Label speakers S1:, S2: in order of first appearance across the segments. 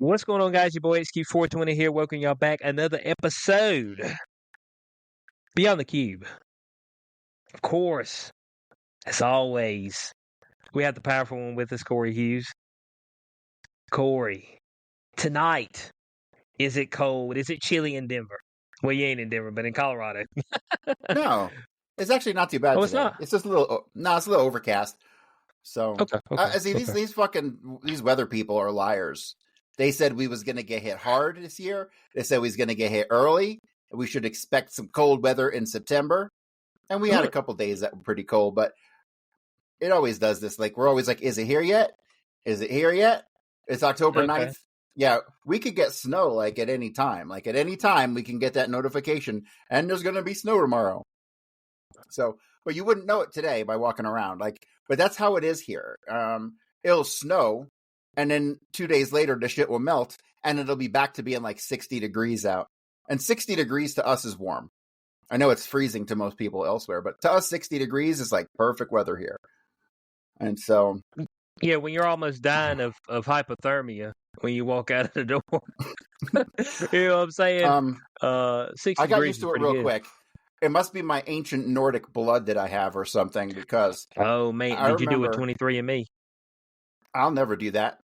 S1: What's going on, guys? Your boy XQ420 here. Welcome y'all back. Another episode. Beyond the Cube. Of course, as always, we have the powerful one with us, Corey Hughes. Corey, tonight, is it cold? Is it chilly in Denver? Well, you ain't in Denver, but in Colorado.
S2: No, it's actually not too bad
S1: Oh,
S2: today.
S1: it's not?
S2: It's just a little. No, it's a little overcast. So,
S1: Okay.
S2: see, these weather people are liars. They said we was gonna get hit hard this year. They said we was gonna get hit early. And we should expect some cold weather in September. And we had a couple days that were pretty cold, but it always does this. Like we're always like, is it here yet? Is it here yet? It's October 9th. Yeah, we could get snow like at any time. Like at any time we can get that notification and there's gonna be snow tomorrow. So, but you wouldn't know it today by walking around. But that's how it is here. It'll snow, and then 2 days later, the shit will melt, and it'll be back to being like 60 degrees out. And 60 degrees to us is warm. I know it's freezing to most people elsewhere, but to us, 60 degrees is like perfect weather here. And so,
S1: yeah, when you're almost dying of hypothermia when you walk out of the door, you know what I'm saying? 60
S2: I got
S1: degrees
S2: used to it real quick. It must be my ancient Nordic blood that I have or something, because
S1: oh man, did you do a 23andMe?
S2: I'll never do that.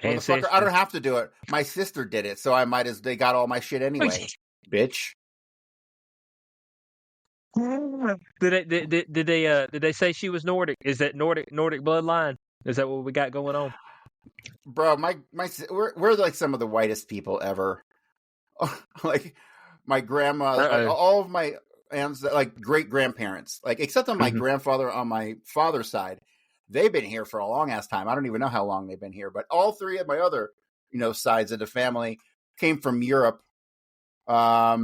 S2: Motherfucker, I don't have to do it. My sister did it, so I might as they got all my shit anyway. Bitch.
S1: Did they say she was Nordic? Is that Nordic bloodline? Is that what we got going on?
S2: Bro, we're like some of the whitest people ever. Like my grandma, all of my aunts, like great grandparents, like except on my grandfather on my father's side, they've been here for a long ass time. I don't even know how long they've been here, but all three of my other, sides of the family came from Europe. Let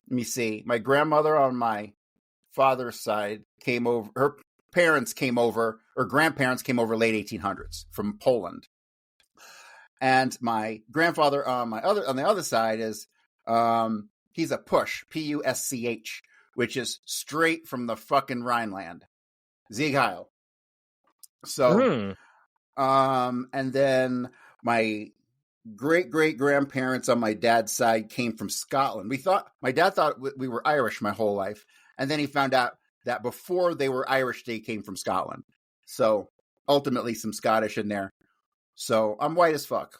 S2: me see. My grandmother on my father's side came over. Her parents came over, or grandparents came over late 1800s from Poland. And my grandfather on the other side is he's a Push, Pusch, which is straight from the fucking Rhineland. Sieg Heil. So, and then my great grandparents on my dad's side came from Scotland. My dad thought we were Irish my whole life, and then he found out that before they were Irish, they came from Scotland. So ultimately, some Scottish in there. So I'm white as fuck.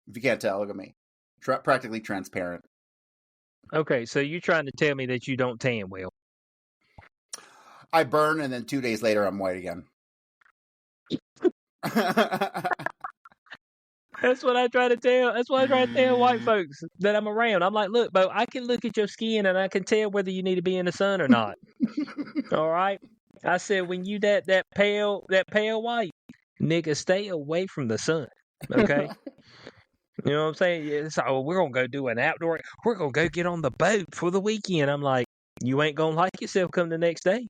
S2: If you can't tell, look at me, practically transparent.
S1: Okay, so you're trying to tell me that you don't tan well?
S2: I burn, and then 2 days later, I'm white again.
S1: That's what I try to tell. That's what I try to tell white folks that I'm around. I'm like, look, Bo, I can look at your skin and I can tell whether you need to be in the sun or not. All right. I said, when you that pale white, nigga, stay away from the sun. Okay. You know what I'm saying? It's like, we're gonna go do an outdoor. We're gonna go get on the boat for the weekend. I'm like, you ain't gonna like yourself come the next day.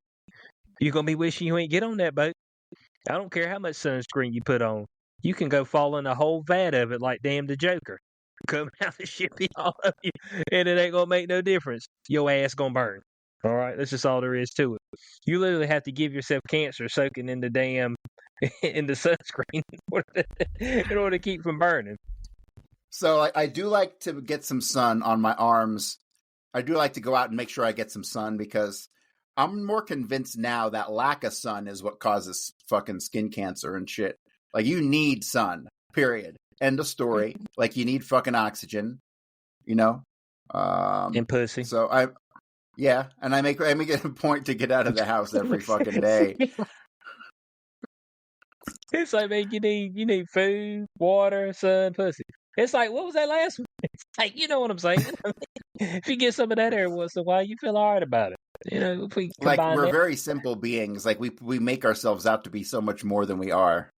S1: You're gonna be wishing you ain't get on that boat. I don't care how much sunscreen you put on. You can go fall in a whole vat of it like damn the Joker. Come out the shit be all of you, and it ain't gonna make no difference. Your ass gonna burn. All right, that's just all there is to it. You literally have to give yourself cancer soaking in the damn in the sunscreen in order to keep from burning.
S2: So I do like to get some sun on my arms. I do like to go out and make sure I get some sun, because I'm more convinced now that lack of sun is what causes fucking skin cancer and shit. Like, you need sun, period. End of story. Like, you need fucking oxygen,
S1: and pussy.
S2: So and I make it a point to get out of the house every fucking day.
S1: It's like, man, you need food, water, sun, pussy. It's like, what was that last one? It's like, you know what I'm saying? If you get some of that every once in a while, you feel all right about it. If we combine
S2: we're very simple beings. Like, we make ourselves out to be so much more than we are.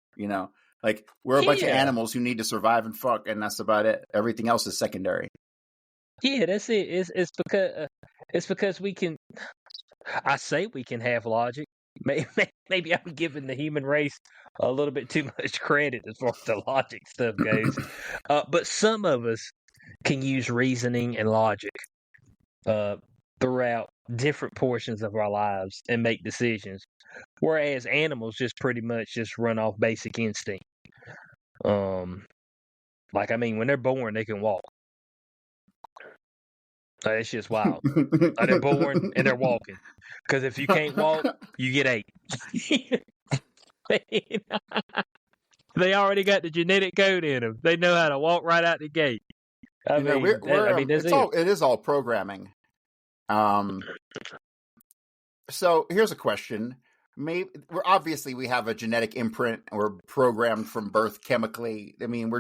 S2: Like, we're a bunch of animals who need to survive and fuck, and that's about it. Everything else is secondary.
S1: Yeah, that's it. It's because we can. I say we can have logic. Maybe I'm giving the human race a little bit too much credit as far as the logic stuff goes. But some of us can use reasoning and logic throughout different portions of our lives and make decisions, whereas animals just pretty much just run off basic instinct. Like, I mean, when they're born, they can walk. It's just wild. They're born and they're walking. Because if you can't walk, you get ate. They already got the genetic code in them. They know how to walk right out the gate. I mean, that's it.
S2: It is all programming. So here's a question. Maybe we have a genetic imprint. We're programmed from birth chemically. I mean,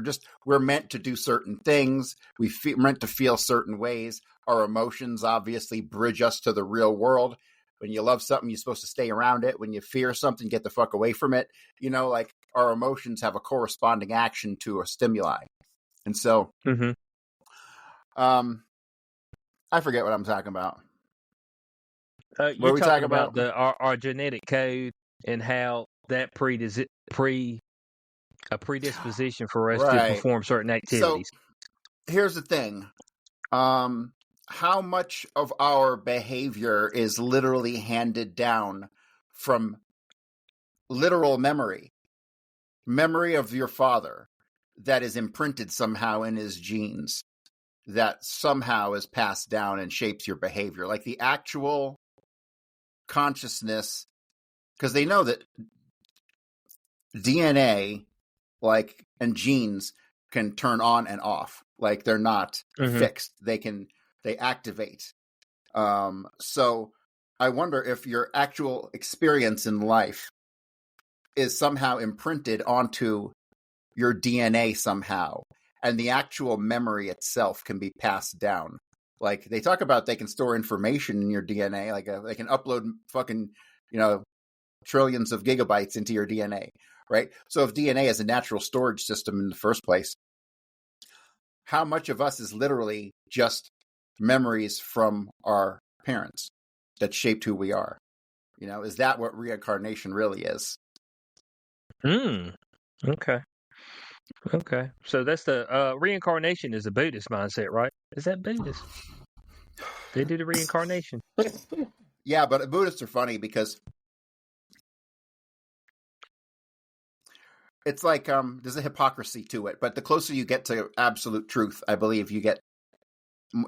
S2: we're meant to do certain things. We're meant to feel certain ways. Our emotions obviously bridge us to the real world. When you love something, you're supposed to stay around it. When you fear something, get the fuck away from it. You know, like our emotions have a corresponding action to a stimuli. And so, I forget what I'm talking about.
S1: You're talking about our genetic code and how that a predisposition for us to perform certain activities.
S2: So, here's the thing. How much of our behavior is literally handed down from literal memory of your father that is imprinted somehow in his genes, that somehow is passed down and shapes your behavior, like the actual consciousness, because they know that DNA, like, and genes can turn on and off, like they're not fixed. They activate. So I wonder if your actual experience in life is somehow imprinted onto your DNA somehow, and the actual memory itself can be passed down. Like they talk about, they can store information in your DNA, like they can upload fucking, trillions of gigabytes into your DNA, right? So if DNA is a natural storage system in the first place, how much of us is literally just memories from our parents that shaped who we are? Is that what reincarnation really is?
S1: Okay. So that's the reincarnation is a Buddhist mindset, right? Is that Buddhist? They do the reincarnation.
S2: Yeah, but Buddhists are funny because it's like there's a hypocrisy to it. But the closer you get to absolute truth, I believe you get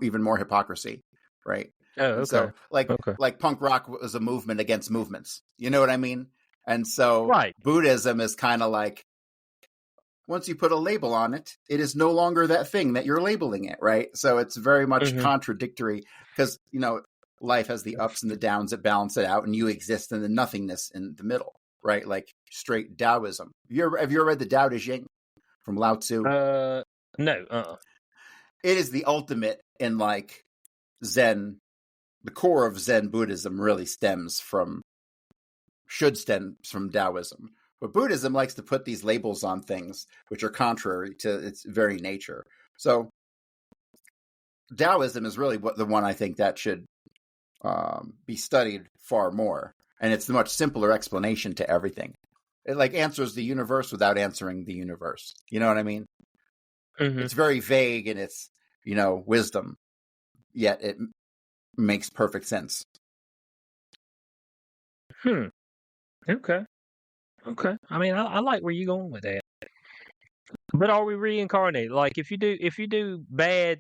S2: even more hypocrisy, right?
S1: Oh, okay.
S2: So, like punk rock was a movement against movements. You know what I mean? And so Buddhism is kind of like, once you put a label on it, it is no longer that thing that you're labeling it, right? So it's very much contradictory because, life has the ups and the downs that balance it out, and you exist in the nothingness in the middle, right? Like straight Taoism. Have you ever read the Tao Te Ching from Lao Tzu?
S1: No.
S2: It is the ultimate in like Zen. The core of Zen Buddhism really should stem from Taoism. But Buddhism likes to put these labels on things which are contrary to its very nature. So Taoism is really the one I think that should be studied far more. And it's a much simpler explanation to everything. It like answers the universe without answering the universe. You know what I mean? It's very vague in its, wisdom, yet it makes perfect sense.
S1: Okay. I mean, I like where you're going with that. But are we reincarnated? Like, if you do bad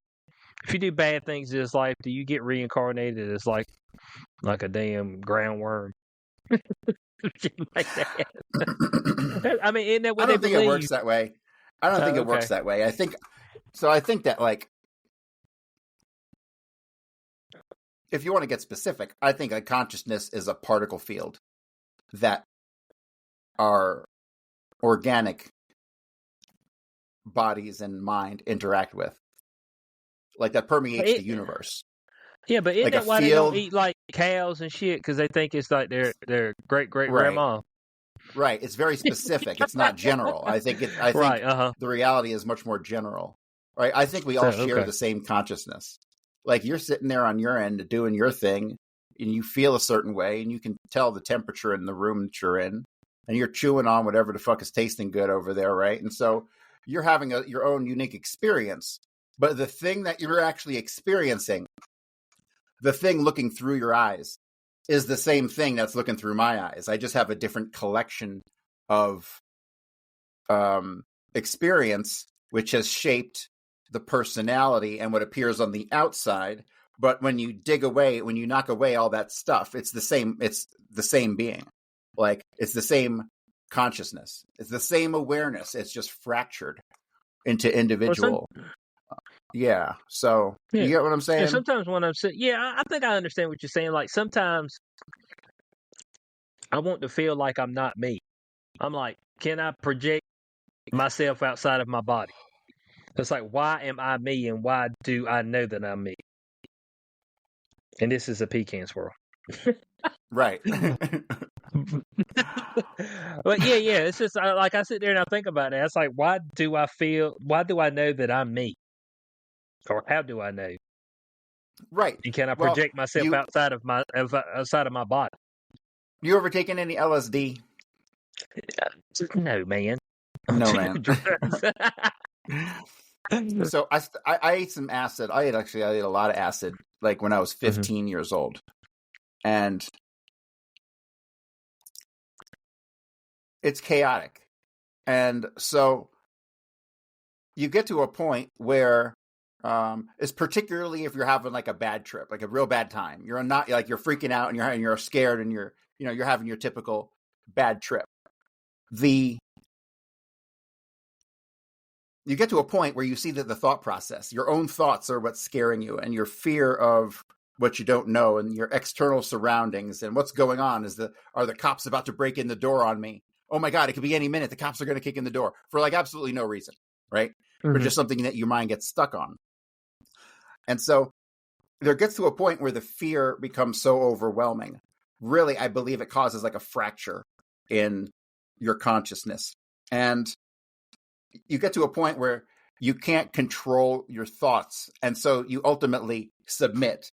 S1: things in this life, do you get reincarnated as like a damn ground worm? Like that. I mean, isn't that what
S2: I don't think it works that way. I don't think it works that way. I think that, like, if you want to get specific, I think a consciousness is a particle field that our organic bodies and mind interact with, like that permeates the universe.
S1: Yeah, but isn't that why they don't eat like cows and shit? Because they think it's like their great grandma.
S2: Right. It's very specific. It's not general. I think the reality is much more general. Right. I think we all share the same consciousness. Like you're sitting there on your end doing your thing, and you feel a certain way, and you can tell the temperature in the room that you're in, and you're chewing on whatever the fuck is tasting good over there, right? And so you're having your own unique experience. But the thing that you're actually experiencing, the thing looking through your eyes, is the same thing that's looking through my eyes. I just have a different collection of experience which has shaped the personality and what appears on the outside. But when you knock away all that stuff, it's the same being. Like, it's the same consciousness. It's the same awareness. It's just fractured into individual. Yeah. So you get what I'm saying?
S1: And sometimes when I'm saying, I think I understand what you're saying. Like, sometimes I want to feel like I'm not me. I'm like, can I project myself outside of my body? It's like, why am I me, and why do I know that I'm me? And this is a pecan swirl.
S2: Right.
S1: But it's just like I sit there and I think about it. It's like, why do I know that I'm me? Or how do I know?
S2: Right.
S1: And can I project myself outside of my body?
S2: You ever taken any LSD?
S1: No, man.
S2: No, man. So I ate some acid. I ate a lot of acid, like when I was 15 years old. And it's chaotic. And so you get to a point where it's particularly if you're having like a bad trip, like a real bad time. You're you're freaking out and you're scared and you're having your typical bad trip. You get to a point where you see that the thought process, your own thoughts are what's scaring you, and your fear of what you don't know and your external surroundings and what's going on. Are the cops about to break in the door on me? Oh my God, it could be any minute. The cops are going to kick in the door for like absolutely no reason, right? Or just something that your mind gets stuck on. And so there gets to a point where the fear becomes so overwhelming. Really, I believe it causes like a fracture in your consciousness. And you get to a point where you can't control your thoughts. And so you ultimately submit.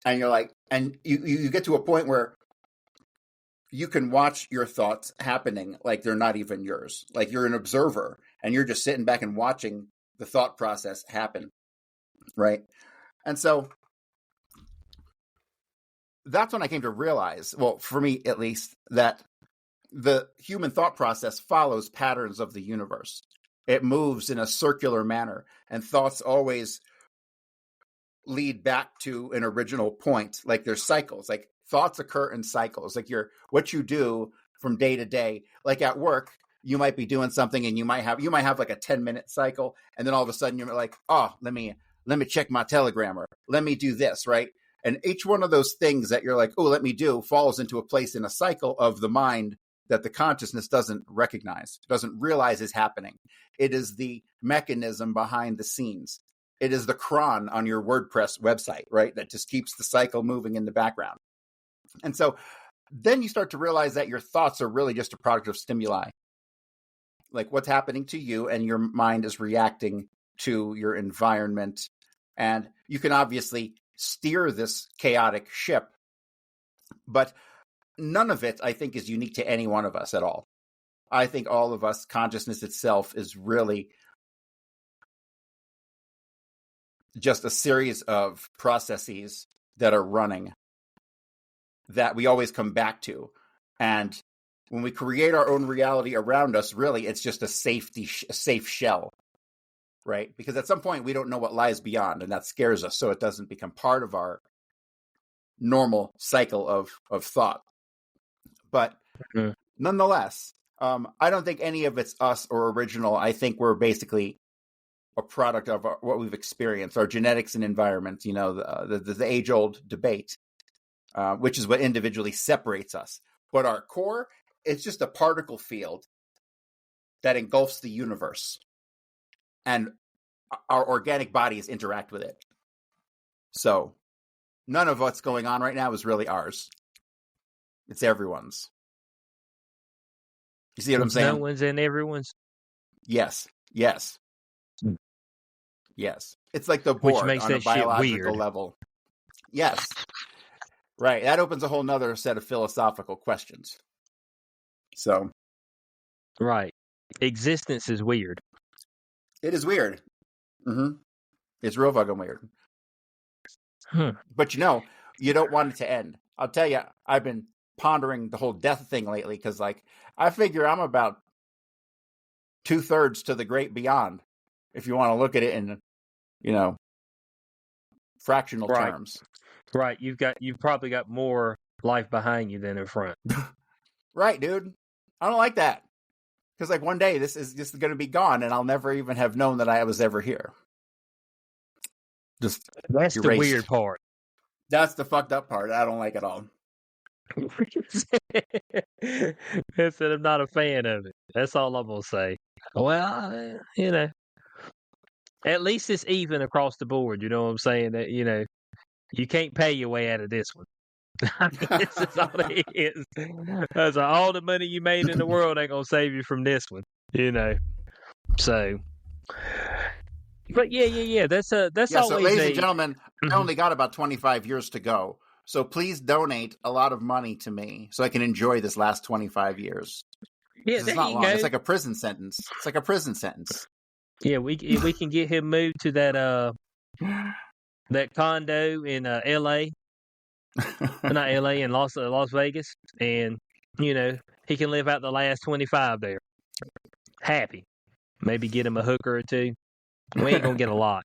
S2: And you're like, and you get to a point where you can watch your thoughts happening like they're not even yours. Like you're an observer and you're just sitting back and watching the thought process happen. Right. And so that's when I came to realize, well, for me at least, that the human thought process follows patterns of the universe. It moves in a circular manner, and thoughts always lead back to an original point. Like there's cycles, like thoughts occur in cycles. Like what you do from day to day, like at work, you might be doing something and you might have like a 10-minute cycle. And then all of a sudden you're like, oh, let me check my telegram, or let me do this. Right. And each one of those things that you're like, oh, let me do, falls into a place in a cycle of the mind that the consciousness doesn't recognize, doesn't realize is happening. It is the mechanism behind the scenes. It is the cron on your WordPress website, right? That just keeps the cycle moving in the background. And so then you start to realize that your thoughts are really just a product of stimuli. Like what's happening to you, and your mind is reacting to your environment. And you can obviously steer this chaotic ship, but none of it, I think, is unique to any one of us at all. I think all of us, consciousness itself is really just a series of processes that are running that we always come back to. And when we create our own reality around us, really, it's just a safe shell, right? Because at some point we don't know what lies beyond, and that scares us. So it doesn't become part of our normal cycle of thought. But nonetheless, I don't think any of it's us or original. I think we're basically a product of what we've experienced, our genetics and environment, the age-old debate, which is what individually separates us. But our core, it's just a particle field that engulfs the universe. And our organic bodies interact with it. So none of what's going on right now is really ours. It's everyone's. You see what I'm saying?
S1: No one's and everyone's.
S2: Yes. It's like the Borg on a biological level. Yes. Right. That opens a whole nother set of philosophical questions. So.
S1: Right. Existence is weird.
S2: It is weird. Mm-hmm. It's real fucking weird. But you don't want it to end. I'll tell you, I've been pondering the whole death thing lately because, like, I figure I'm about 2/3 to the great beyond, if you want to look at it in, fractional terms.
S1: Right. You've probably got more life behind you than in front.
S2: Right, dude. I don't like that. Because like one day this is just going to be gone, and I'll never even have known that I was ever here. Just
S1: that's
S2: erased.
S1: The weird part.
S2: That's the fucked up part. I don't like it all.
S1: I said I'm not a fan of it. That's all I'm gonna say. Well, at least it's even across the board. You know what I'm saying? That you can't pay your way out of this one. I mean, this is all it is. That's all the money you made in the world ain't gonna save you from this one. So. But yeah. That's always.
S2: So, ladies and gentlemen, I only got about 25 years to go. So please donate a lot of money to me so I can enjoy this last 25 years.
S1: Yeah,
S2: it's not long. Go. It's like a prison sentence. Yeah,
S1: we can get him moved to that condo in L.A. Not L.A. in Las Vegas, and he can live out the last 25 there, happy. Maybe get him a hooker or two. We ain't gonna get a lot.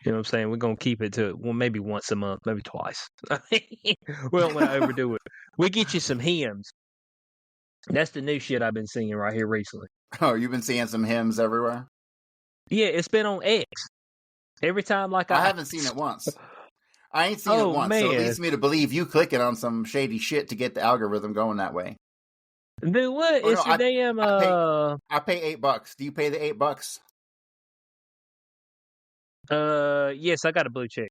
S1: You know what I'm saying? We're going to keep it to, maybe once a month, maybe twice. We don't want to overdo it. We get you some hymns. That's the new shit I've been seeing right here recently.
S2: Oh, you've been seeing some hymns everywhere?
S1: Yeah, it's been on X. Every time I
S2: haven't seen it once. I ain't seen it once, man. So it leads me to believe you clicking on some shady shit to get the algorithm going that way.
S1: Do what? It's a damn...
S2: I pay $8. Do you pay the $8?
S1: Yes, I got a blue check.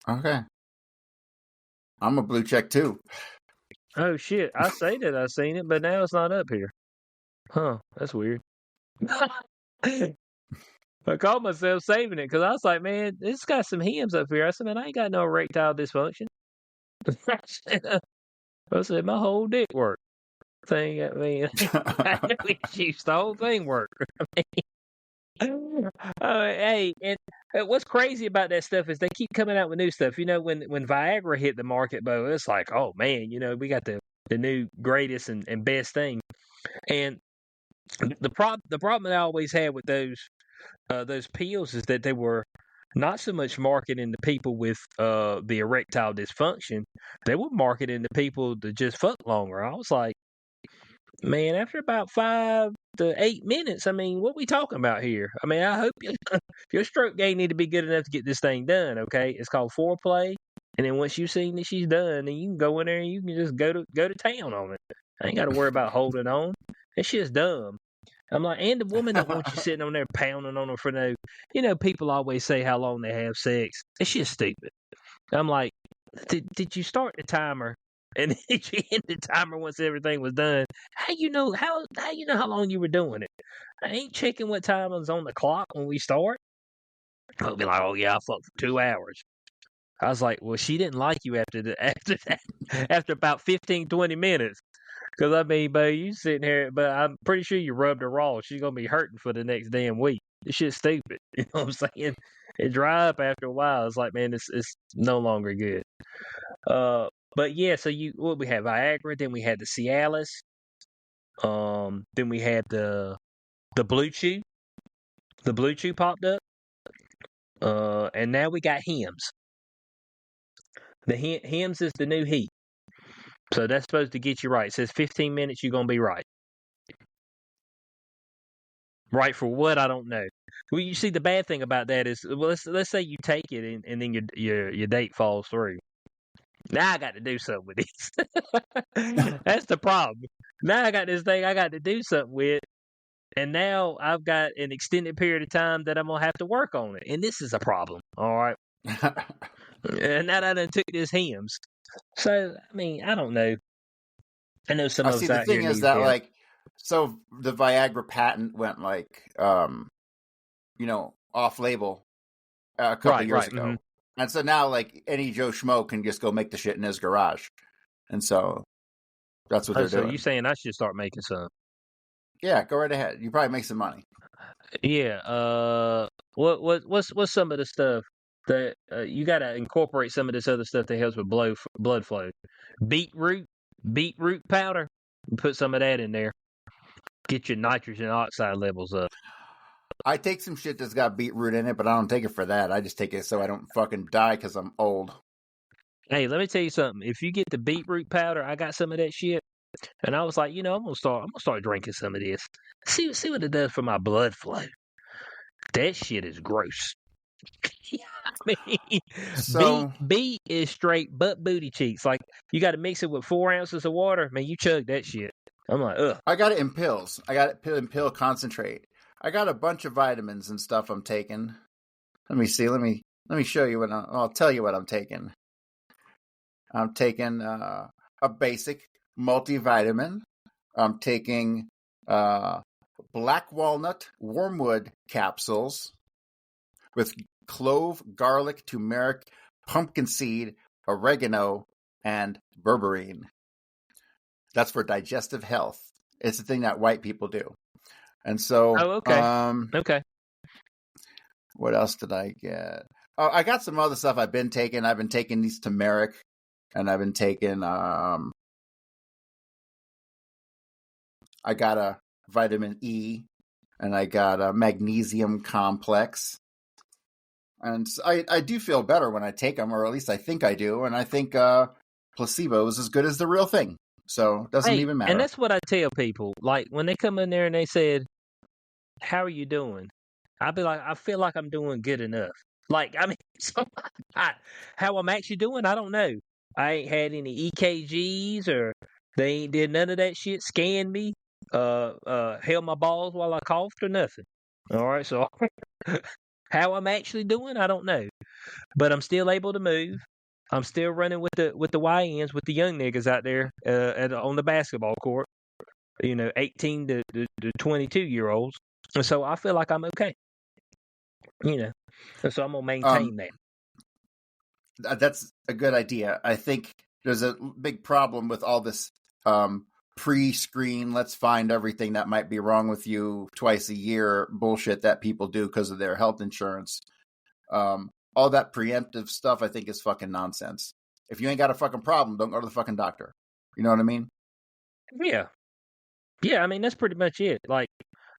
S2: Okay. I'm a blue check too.
S1: Oh shit, I say that I seen it, but now it's not up here. Huh, that's weird. I caught myself saving it because I was like, man, it's got some hymns up here. I said, man, I ain't got no erectile dysfunction. I said, my whole dick work. Thing, I mean, the whole thing work. Hey, and what's crazy about that stuff is they keep coming out with new stuff. When Viagra hit the market, Bo, it's like, oh man, we got the new greatest and best thing. And the problem that I always had with those pills is that they were not so much marketing to people with the erectile dysfunction. They were marketing to people to just fuck longer. I was like, man, after about 5 to 8 minutes, I mean, what we talking about here? I mean, I hope your stroke game need to be good enough to get this thing done, okay? It's called foreplay, and then once you've seen that she's done, then you can go in there and you can just go to town on it. I ain't got to worry about holding on. That shit's dumb. I'm like, and the woman don't want you sitting on there pounding on her for no... people always say how long they have sex. That shit's stupid. I'm like, did you start the timer? And then you end the timer once everything was done. How you know how long you were doing it? I ain't checking what time was on the clock when we start. I'll be like, oh yeah, I fucked for 2 hours. I was like, well, she didn't like you after that, after about 15, 20 minutes. Because I mean, Bo, you sitting here, but I'm pretty sure you rubbed her raw. She's gonna be hurting for the next damn week. This shit's stupid. You know what I'm saying? It dry up after a while. It's like, man, it's no longer good. But yeah, so we had Viagra, then we had the Cialis, then we had the Blue Chew. The Blue Chew popped up, and now we got Hims. The Hims is the new heat, so that's supposed to get you right. It says 15 minutes, you're gonna be right. Right for what? I don't know. Well, you see, the bad thing about that is, well, let's say you take it and then your date falls through. Now I got to do something with this. That's the problem. Now I got this thing I got to do something with, and now I've got an extended period of time that I'm going to have to work on it. And this is a problem, all right? And now that I done took this Hims. So, I mean, I don't know. I know some of us out here.
S2: The thing is that, so the Viagra patent went, off label a couple years ago. Mm-hmm. And so now, any Joe Schmo can just go make the shit in his garage. And so that's what they're doing. So
S1: you saying I should start making some?
S2: Yeah, go right ahead. You probably make some money.
S1: Yeah. What's some of the stuff that you got to incorporate some of this other stuff that helps with blood flow? Beetroot powder. Put some of that in there. get your nitrogen oxide levels up.
S2: I take some shit that's got beetroot in it, but I don't take it for that. I just take it so I don't fucking die because I'm old.
S1: Hey, let me tell you something. If you get the beetroot powder, I got some of that shit, and I was like, I'm gonna start drinking some of this. See what it does for my blood flow. That shit is gross. I mean,
S2: So
S1: beet is straight butt booty cheeks. Like you got to mix it with 4 ounces of water. Man, you chug that shit. I'm like, ugh.
S2: I got it in pills. I got it in pill concentrate. I got a bunch of vitamins and stuff I'm taking. Let me see. Let me show you what I'll tell you what I'm taking. I'm taking a basic multivitamin. I'm taking black walnut wormwood capsules with clove, garlic, turmeric, pumpkin seed, oregano, and berberine. That's for digestive health. It's a thing that white people do. And so,
S1: okay.
S2: What else did I get? Oh, I got some other stuff I've been taking. I've been taking these turmeric, and I've been taking. I got a vitamin E, and I got a magnesium complex. And I do feel better when I take them, or at least I think I do. And I think placebo is as good as the real thing. So it doesn't even matter.
S1: And that's what I tell people. Like when they come in there and they said, "How are you doing?" I'll be like, "I feel like I'm doing good enough." Like, I mean, how I'm actually doing, I don't know. I ain't had any EKGs or they ain't did none of that shit. Scanned me, held my balls while I coughed or nothing. All right, so how I'm actually doing, I don't know. But I'm still able to move. I'm still running with the YNs, with the young niggas out there on the basketball court. 18 to 22-year-olds. And so I feel like I'm okay. And so I'm gonna maintain that.
S2: That's a good idea. I think there's a big problem with all this pre-screen, let's find everything that might be wrong with you twice a year bullshit that people do because of their health insurance. All that preemptive stuff I think is fucking nonsense. If you ain't got a fucking problem, don't go to the fucking doctor. You know what I mean?
S1: Yeah. Yeah, I mean that's pretty much it. Like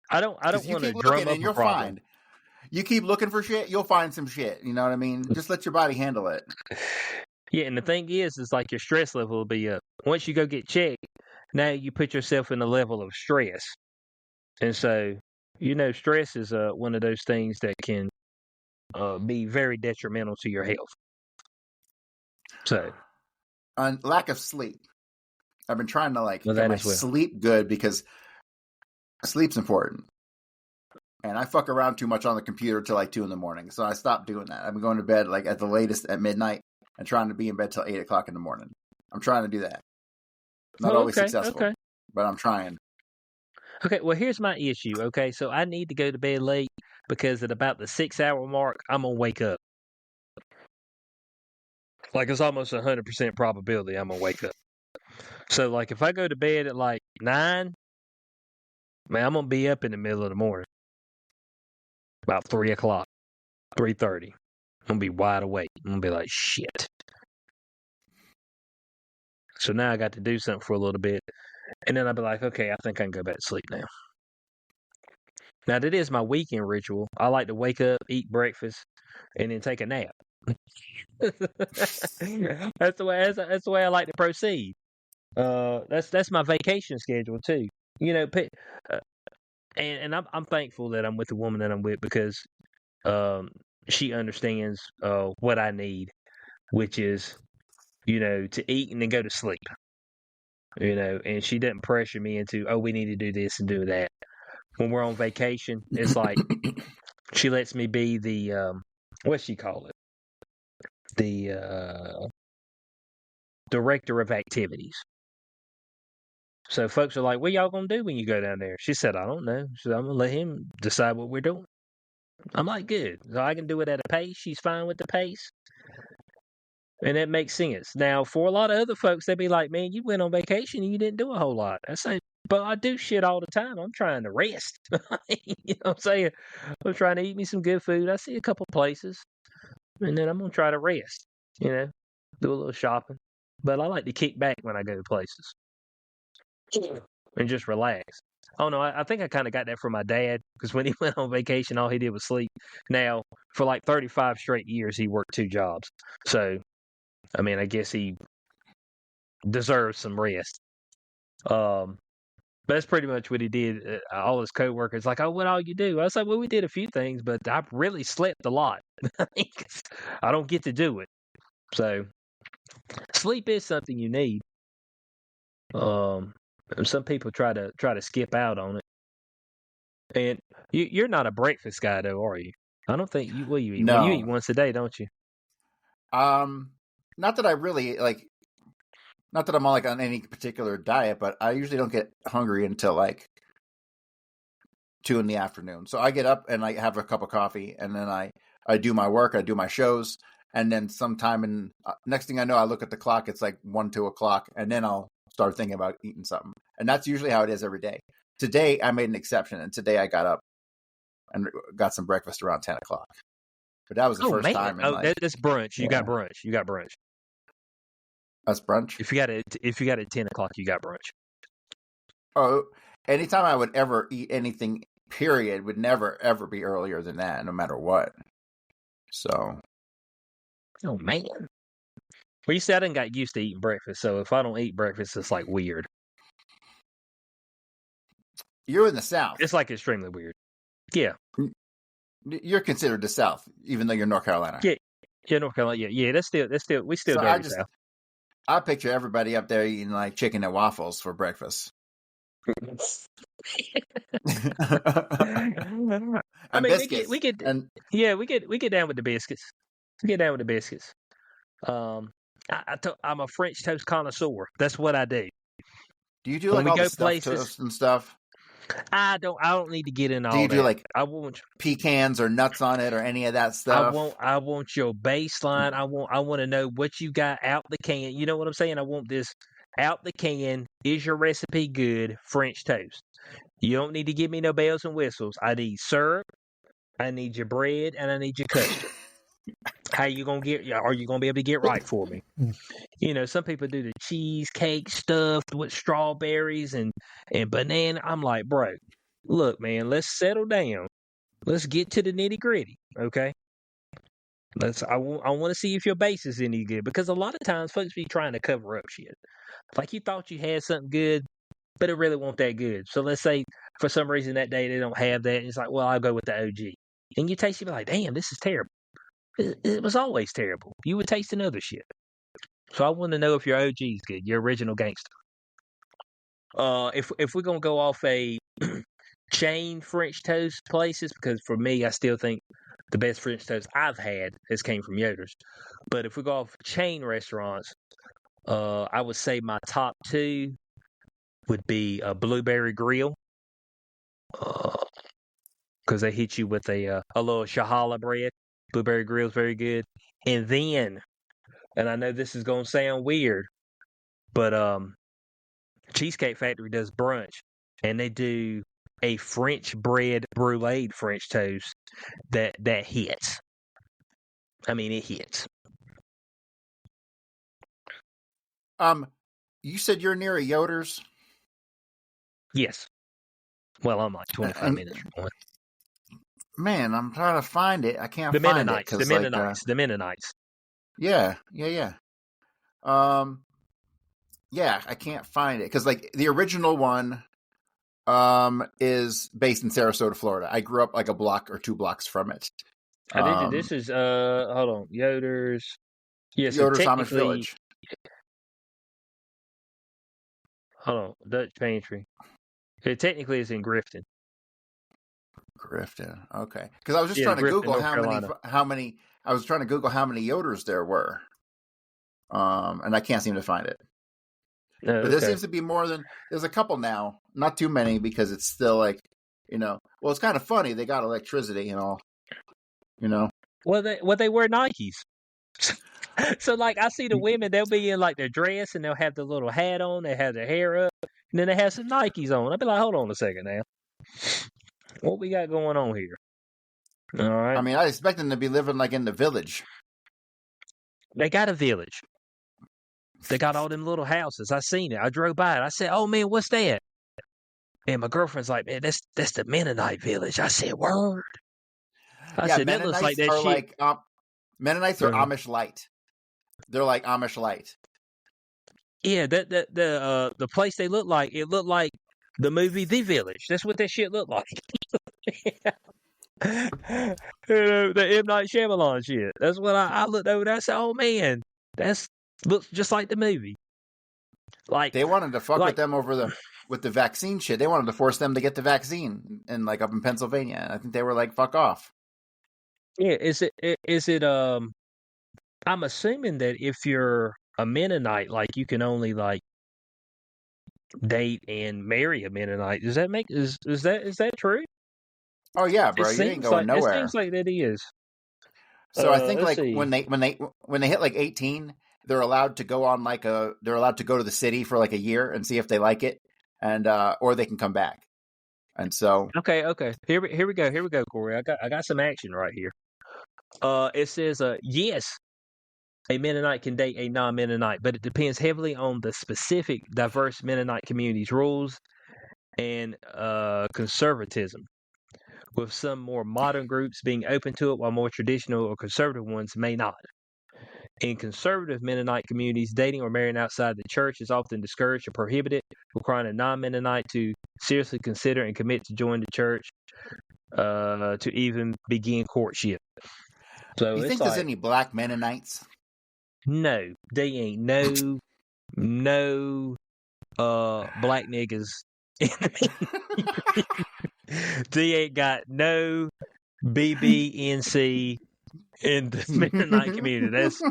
S1: I don't want to drum up a problem.
S2: Find. You keep looking for shit, you'll find some shit. You know what I mean? Just let your body handle it.
S1: Yeah, and the thing is like your stress level will be up. Once you go get checked, now you put yourself in a level of stress. And so, stress is one of those things that can be very detrimental to your health. So,
S2: lack of sleep. I've been trying to get my sleep good because sleep's important. And I fuck around too much on the computer till 2 a.m. So I stopped doing that. I've been going to bed at the latest at midnight and trying to be in bed till 8 o'clock in the morning. I'm trying to do that. Not always successful, but I'm trying.
S1: Okay, well, here's my issue, okay? So I need to go to bed late because at about the 6-hour mark, I'm going to wake up. It's almost 100% probability I'm going to wake up. So, if I go to bed at 9, man, I'm going to be up in the middle of the morning. About 3 o'clock, 3:30. I'm going to be wide awake. I'm going to be like, shit. So now I got to do something for a little bit. And then I'll be like, okay, I think I can go back to sleep now. Now, that is my weekend ritual. I like to wake up, eat breakfast, and then take a nap. That's the way I like to proceed. That's my vacation schedule too. And I'm thankful that I'm with the woman that I'm with because she understands what I need, which is to eat and then go to sleep. And she doesn't pressure me into, oh, we need to do this and do that. When we're on vacation, it's like she lets me be the what's she call it? The director of activities. So folks are like, what y'all gonna do when you go down there? She said, I don't know. She said, I'm gonna let him decide what we're doing. I'm like, good. So I can do it at a pace. She's fine with the pace. And that makes sense. Now, for a lot of other folks, they'd be like, man, you went on vacation and you didn't do a whole lot. I say, but I do shit all the time. I'm trying to rest. You know what I'm saying? I'm trying to eat me some good food. I see a couple places. And then I'm going to try to rest, do a little shopping. But I like to kick back when I go to places and just relax. Oh no, I think I kind of got that from my dad because when he went on vacation, all he did was sleep. Now, for like 35 straight years, he worked 2 jobs. So, I mean, I guess he deserves some rest. Um, but that's pretty much what he did. All his coworkers like, "Oh, what all you do?" I was like, "Well, we did a few things, but I really slept a lot. I don't get to do it. So, sleep is something you need. And some people try to skip out on it. And you're not a breakfast guy though, are you? I don't think you will. You eat well, you eat
S2: No.
S1: once a day, don't you?
S2: Not that I really like. Not that I'm on any particular diet, but I usually don't get hungry until like 2 in the afternoon. So I get up and I have a cup of coffee, and then I do my work, I do my shows, and then sometime in next thing I know, I look at the clock. It's like 1, 2 o'clock, and then I'll start thinking about eating something. And that's usually how it is every day. Today I made an exception, and today I got up and got some breakfast around 10 o'clock. But that was the first time.
S1: Oh, that's brunch. You got brunch. You got brunch.
S2: That's brunch.
S1: If you got it at 10 o'clock, you got brunch.
S2: Oh, anytime I would ever eat anything, period, would never ever be earlier than that, no matter what. So.
S1: Oh man. Well, you see, I didn't got used to eating breakfast, so if I don't eat breakfast, it's like weird.
S2: You're in the South.
S1: It's like extremely weird. Yeah.
S2: You're considered the South, even though you're North Carolina.
S1: Yeah, North Carolina. Yeah. We still
S2: So
S1: dirty South.
S2: I picture everybody up there eating like chicken and waffles for breakfast.
S1: I mean,
S2: biscuits.
S1: we get down with the biscuits. We get down with the biscuits. I'm a French toast connoisseur. That's what I do.
S2: Do you do like all the stuffed toast and stuff?
S1: I don't need to get in all that.
S2: Do you do like
S1: I want
S2: pecans or nuts on it or any of that stuff?
S1: I want your baseline. I want to know what you got out the can. You know what I'm saying? I want this out the can. Is your recipe good? French toast. You don't need to give me no bells and whistles. I need syrup. I need your bread, and I need your custard. How you gonna get? Are you gonna be able to get right for me? You know, some people do the cheesecake stuffed with strawberries and banana. I'm like, bro, look, man, let's settle down. Let's get to the nitty gritty, okay? I want to see if your base is any good, because a lot of times folks be trying to cover up shit. Like you thought you had something good, but it really wasn't that good. So let's say for some reason that day they don't have that, and it's like, well, I'll go with the OG. And you taste it, be like, damn, this is terrible. It was always terrible. You would taste another shit. So I want to know if your OG is good, your original gangster. If we're gonna go off a chain French toast places, because for me, I still think the best French toast I've had has came from Yoder's. But if we go off chain restaurants, I would say my top 2 would be a Blueberry Grill, because they hit you with a little shahala bread. Blueberry Grill is very good. And then, and I know this is gonna sound weird, but Cheesecake Factory does brunch, and they do a French bread brulee French toast that hits. I mean, it hits.
S2: You said you're near a Yoder's?
S1: Yes. Well, I'm like 25 minutes from one.
S2: Man, I'm trying to find it. I can't find it.
S1: The Mennonites. The Mennonites.
S2: Yeah. Yeah, I can't find it because like the original one is based in Sarasota, Florida. I grew up like a block or 2 blocks from it.
S1: This is hold on, Yoder's. Yeah, so
S2: Yoder's Amish Village.
S1: Hold on, Dutch Pantry. Technically, it's in Grifton.
S2: Grifton, okay. Because I was just trying to Google how many. I was trying to Google how many Yoders there were, and I can't seem to find it.
S1: No,
S2: but there seems to be more than there's a couple now. Not too many because it's still like, well, it's kind of funny. They got electricity and all,
S1: Well, they wear Nikes. So like I see the women, they'll be in like their dress and they'll have the little hat on, they have their hair up, and then they have some Nikes on. I'll be like, hold on a second now. What we got going on here? All right.
S2: I mean, I expect them to be living like in the village.
S1: They got a village. They got all them little houses. I seen it. I drove by it. I said, oh man, what's that? And my girlfriend's like, man, that's the Mennonite village. I said, word. I said, that looks like
S2: Mennonites
S1: that
S2: are
S1: shit.
S2: like Mennonites are Amish light. They're like Amish light.
S1: Yeah, the place they look like, it looked like the movie The Village. That's what that shit looked like. The M. Night Shyamalan shit. That's what I looked over there. I said, oh man, that's looks just like the movie. Like
S2: They wanted to fuck with them with the vaccine shit. They wanted to force them to get the vaccine and like up in Pennsylvania. I think they were like, fuck off.
S1: yeah, is it I'm assuming that if you're a Mennonite, like you can only like date and marry a Mennonite. Does that make is that true?
S2: Oh yeah,
S1: It
S2: bro, you ain't
S1: seems
S2: going
S1: like
S2: nowhere.
S1: that is.
S2: So I think
S1: Let's
S2: like
S1: see.
S2: when they hit like 18, they're allowed to go on they're allowed to go to the city for like a year and see if they like it, and or they can come back. And so
S1: Okay. Here we go, Corey. I got some action right here. It says yes, a Mennonite can date a non-Mennonite, but it depends heavily on the specific diverse Mennonite community's rules and conservatism, with some more modern groups being open to it while more traditional or conservative ones may not. In conservative Mennonite communities, dating or marrying outside the church is often discouraged or prohibited, requiring a non-Mennonite to seriously consider and commit to join the church to even begin courtship.
S2: do
S1: So
S2: you
S1: it's
S2: think there's
S1: like,
S2: any black Mennonites?
S1: no, they ain't no black niggas. They ain't got no BBNC in the Mennonite community. That's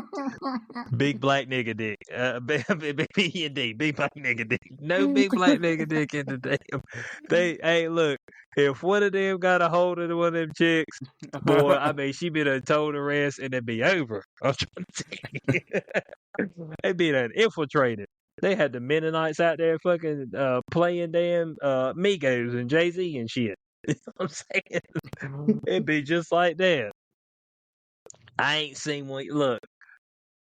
S1: big black nigga dick. BBND, big black nigga dick. No big black nigga dick in the damn. Hey, look, if one of them got a hold of one of them chicks, boy, I mean, she been told the rest and it'd be over. I'm trying to tell you. They been infiltrated. They had the Mennonites out there fucking playing damn Migos and Jay-Z and shit. You know what I'm saying? It'd be just like that. I ain't seen one. Look,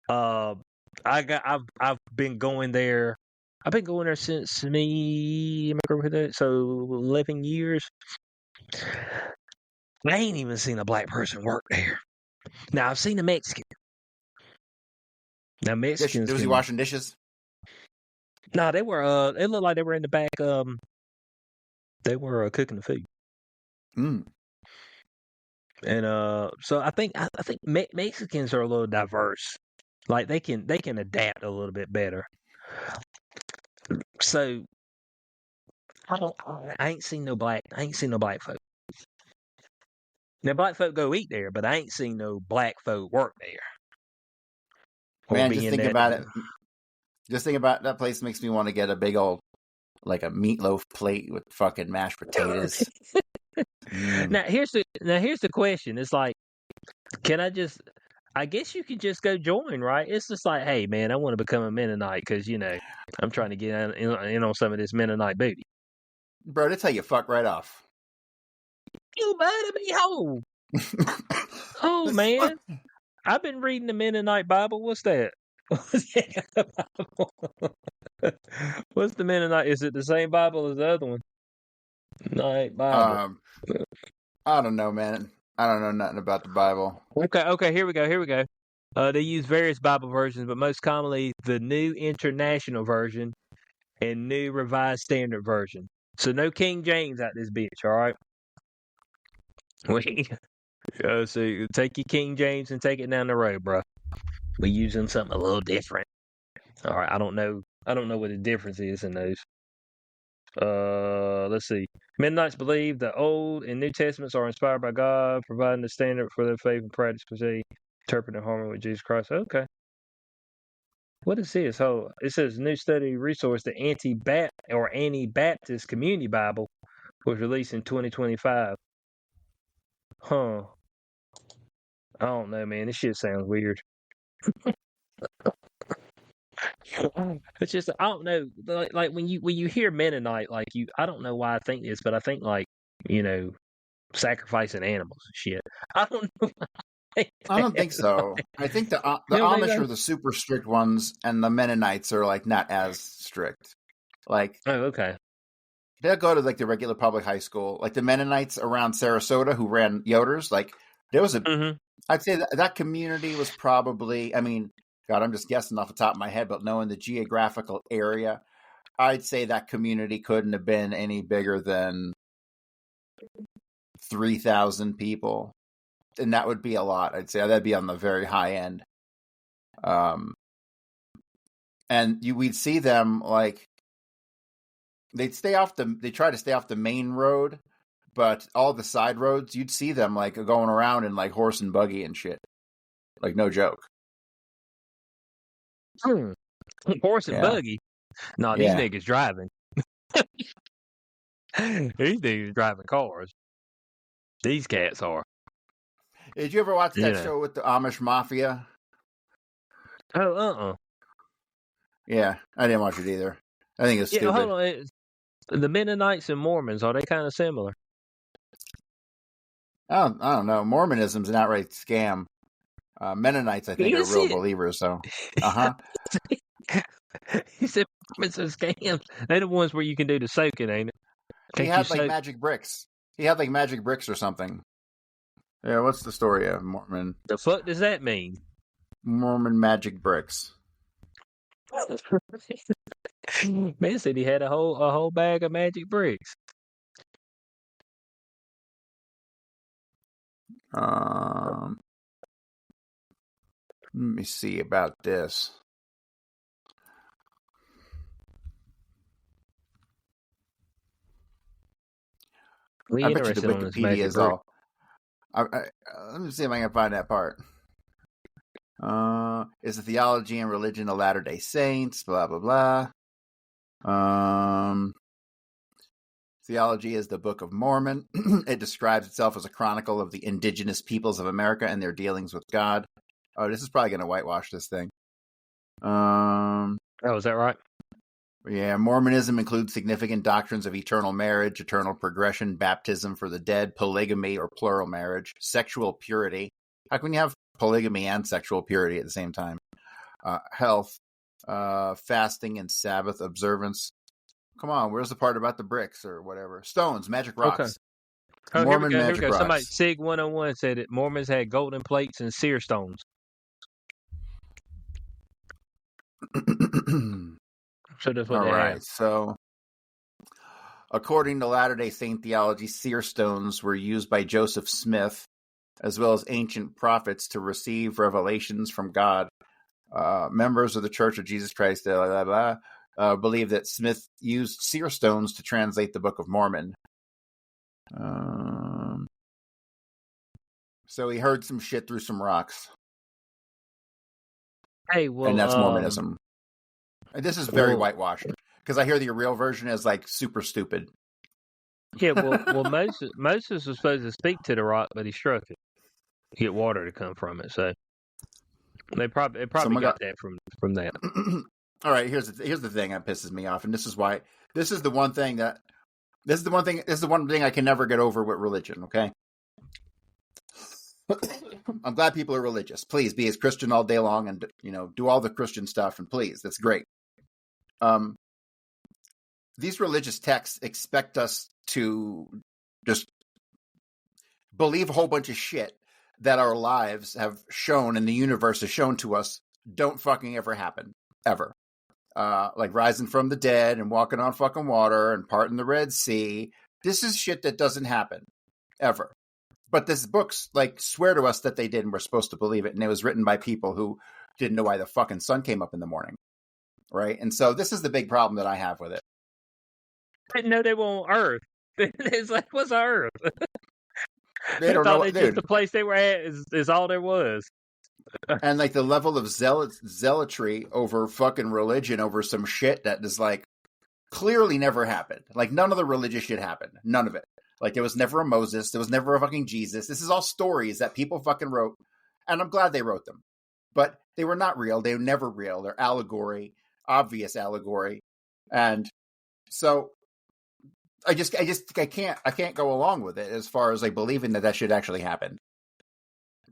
S1: uh, I've been going there. I've been going there since me. Am I correct with that? So 11 years. I ain't even seen a black person work there. Now I've seen a Mexican. Now Mexicans
S2: Was he
S1: can.
S2: washing dishes?
S1: No, they were. It looked like they were in the back. They were cooking the food.
S2: Mm.
S1: And so I think Mexicans are a little diverse. Like they can adapt a little bit better. So I ain't seen no black folk. Now black folk go eat there, but I ain't seen no black folk work there. Or
S2: Man,
S1: be
S2: just
S1: in
S2: think
S1: that.
S2: about it. Just think about that place makes me want to get a big old like a meatloaf plate with fucking mashed potatoes.
S1: Now here's the question. It's like, can I guess you could just go join, right? It's just like, hey man, I want to become a Mennonite because I'm trying to get in on some of this Mennonite booty.
S2: Bro, that's how you fuck right off.
S1: You better be whole. Oh man, I've been reading the Mennonite Bible. What's that? What's the Mennonite? Is it the same Bible as the other one? Night Bible.
S2: I don't know, man. I don't know nothing about the Bible.
S1: Okay. Here we go. They use various Bible versions, but most commonly the New International Version and New Revised Standard Version. So no King James out this bitch. All right. So take your King James and take it down the road, bro. We're using something a little different. All right. I don't know what the difference is in those. Let's see. Mennonites believe the Old and New Testaments are inspired by God, providing the standard for their faith and practice, interpret in harmony with Jesus Christ. Okay. What is this? Oh, it says new study resource. The Anti-Baptist Community Bible was released in 2025. Huh. I don't know, man. This shit sounds weird. It's just I don't know. Like when you hear Mennonite, I don't know why I think this, but I think sacrificing animals and shit. I don't know.
S2: I don't think so. I think the Amish are the super strict ones, and the Mennonites are like not as strict. Like,
S1: oh, okay.
S2: they'll go to like the regular public high school, like the Mennonites around Sarasota who ran Yoder's. Like there was I'd say that community was probably, I mean, God, I'm just guessing off the top of my head, but knowing the geographical area, I'd say that community couldn't have been any bigger than 3,000 people. And that would be a lot. I'd say that'd be on the very high end. And we'd see them like they try to stay off the main road, but all the side roads, you'd see them like going around in like horse and buggy and shit. Like no joke.
S1: Horse and buggy. No, these niggas driving. These niggas driving cars. These cats are.
S2: Did you ever watch that show with the Amish Mafia?
S1: Oh,
S2: Yeah, I didn't watch it either. I think it's stupid.
S1: Hold on. The Mennonites and Mormons, are they kind of similar?
S2: I don't know. Mormonism's an outright scam. Mennonites, I think, are real believers. So,
S1: He said it's a scam. They're the ones where you can do the soaking, ain't it?
S2: He had like magic bricks. He had like magic bricks or something. Yeah, what's the story of Mormon?
S1: The fuck does that mean?
S2: Mormon magic bricks.
S1: Man said he had a whole bag of magic bricks.
S2: Let me see about this. I bet you the Wikipedia is all. Let me see if I can find that part. Is the theology and religion of Latter-day Saints, blah, blah, blah. Theology is the Book of Mormon. It describes itself as a chronicle of the indigenous peoples of America and their dealings with God. Oh, this is probably going to whitewash this thing.
S1: Oh, is that right?
S2: Yeah, Mormonism includes significant doctrines of eternal marriage, eternal progression, baptism for the dead, polygamy or plural marriage, sexual purity. How can you have polygamy and sexual purity at the same time? Health, fasting and Sabbath observance. Come on, where's the part about the bricks or whatever? Stones, magic rocks.
S1: Okay.
S2: Mormon magic rocks.
S1: Somebody, Sig 101 said that Mormons had golden plates and seer stones. So that's what they have.
S2: So according to Latter-day Saint theology, seer stones were used by Joseph Smith as well as ancient prophets to receive revelations from God. Members of the Church of Jesus Christ believe that Smith used seer stones to translate the Book of Mormon. So he heard some shit through some rocks.
S1: Hey, well,
S2: and that's Mormonism. And this is very whitewashed because I hear the real version is like super stupid.
S1: Yeah, well, Moses was supposed to speak to the rock, but he struck it, get water to come from it. So they probably got that from that.
S2: All right, here's the thing that pisses me off, and this is the one thing I can never get over with religion. Okay, I'm glad people are religious. Please be as Christian all day long, and do all the Christian stuff, and please, that's great. These religious texts expect us to just believe a whole bunch of shit that our lives have shown and the universe has shown to us don't fucking ever happen, ever. Like rising from the dead and walking on fucking water and parting the Red Sea. This is shit that doesn't happen, ever. But these books, like, swear to us that they did and we're supposed to believe it. And it was written by people who didn't know why the fucking sun came up in the morning. Right? And so this is the big problem that I have with it.
S1: I didn't know they were on Earth. It's like, what's Earth?
S2: They don't know.
S1: Just the place they were at is all there was.
S2: And like the level of zealotry over fucking religion over some shit that is like clearly never happened. Like none of the religious shit happened. None of it. Like there was never a Moses. There was never a fucking Jesus. This is all stories that people fucking wrote. And I'm glad they wrote them. But they were not real. They were never real. They're allegory, obvious allegory. And so I can't go along with it as far as like believing that shit actually happened.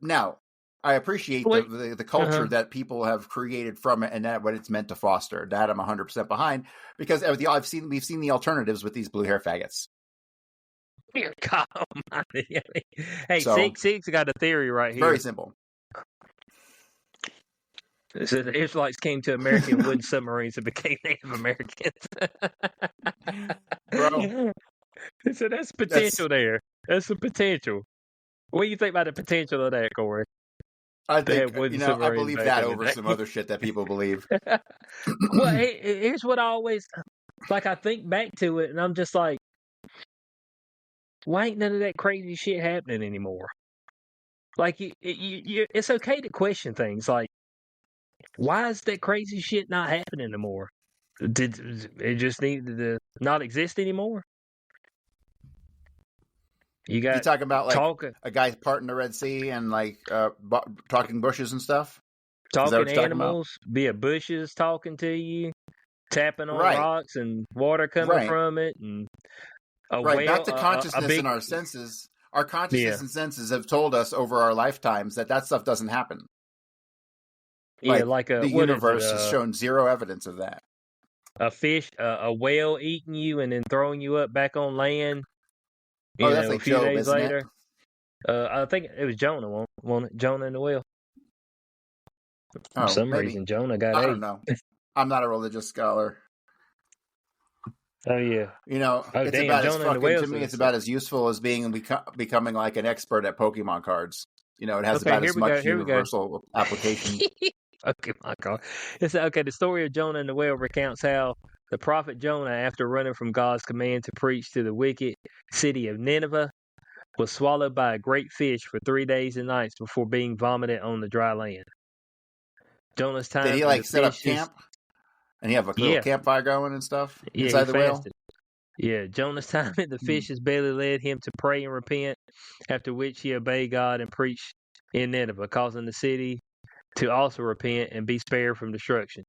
S2: Now, I appreciate the culture that people have created from it, and that what it's meant to foster. That I'm 100% behind, because we've seen the alternatives with these blue hair faggots.
S1: Dear God Almighty. Hey, so, Six got a theory right here.
S2: Very simple.
S1: It says the Israelites came to America in wooden submarines and became Native Americans.
S2: Bro.
S1: So that's potential there. That's the potential. What do you think about the potential of that, Corey?
S2: I think, I believe that over some other shit that people believe.
S1: Well, here's what I always, I think back to it, and I'm just like, why ain't none of that crazy shit happening anymore? It's okay to question things. Like, why is that crazy shit not happening anymore? Did it just need to not exist anymore? You
S2: talking about a guy parting the Red Sea and talking bushes and stuff?
S1: Talking animals, be it bushes talking to you, tapping on rocks and water coming from it, and
S2: back to consciousness in our senses. Our consciousness and senses have told us over our lifetimes that stuff doesn't happen.
S1: Yeah,
S2: the universe has shown zero evidence of that.
S1: A fish, a whale eating you and then throwing you up back on land.
S2: That's like a few Job, days later.
S1: I think it was Jonah, wasn't it? Jonah and the whale. For some reason, Jonah got
S2: I don't know. I'm not a religious scholar.
S1: Oh yeah.
S2: It's about as fucking, to me, it's about as useful as becoming like an expert at Pokemon cards. It has about as much universal application.
S1: Pokemon card. The story of Jonah and the whale recounts how the prophet Jonah, after running from God's command to preach to the wicked city of Nineveh, was swallowed by a great fish for 3 days and nights before being vomited on the dry land. Jonah's time.
S2: Did he set up camp? And he have a little campfire going and stuff inside the whale?
S1: Yeah, Jonah's time in the fish's belly led him to pray and repent, after which he obeyed God and preached in Nineveh, causing the city to also repent and be spared from destruction.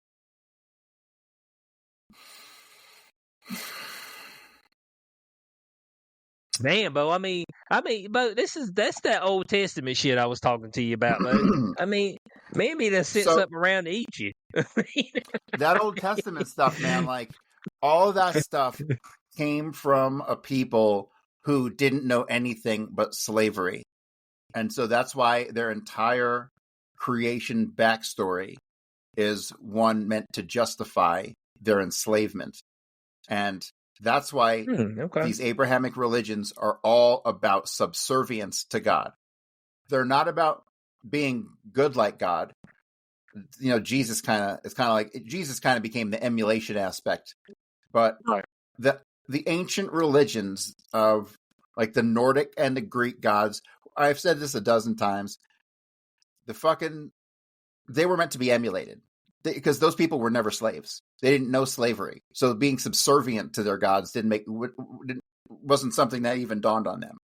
S1: Man, Bo, I mean, Bo, that's that Old Testament shit I was talking to you about, Bo. I mean, maybe they'll sit something around to eat you.
S2: That Old Testament stuff, man, all of that stuff came from a people who didn't know anything but slavery. And so that's why their entire creation backstory is one meant to justify their enslavement. And that's why these Abrahamic religions are all about subservience to God. They're not about being good like God. Jesus kind of became the emulation aspect. But the ancient religions of the Nordic and the Greek gods, I've said this a dozen times, they were meant to be emulated. Because those people were never slaves. They didn't know slavery. So being subservient to their gods wasn't something that even dawned on them.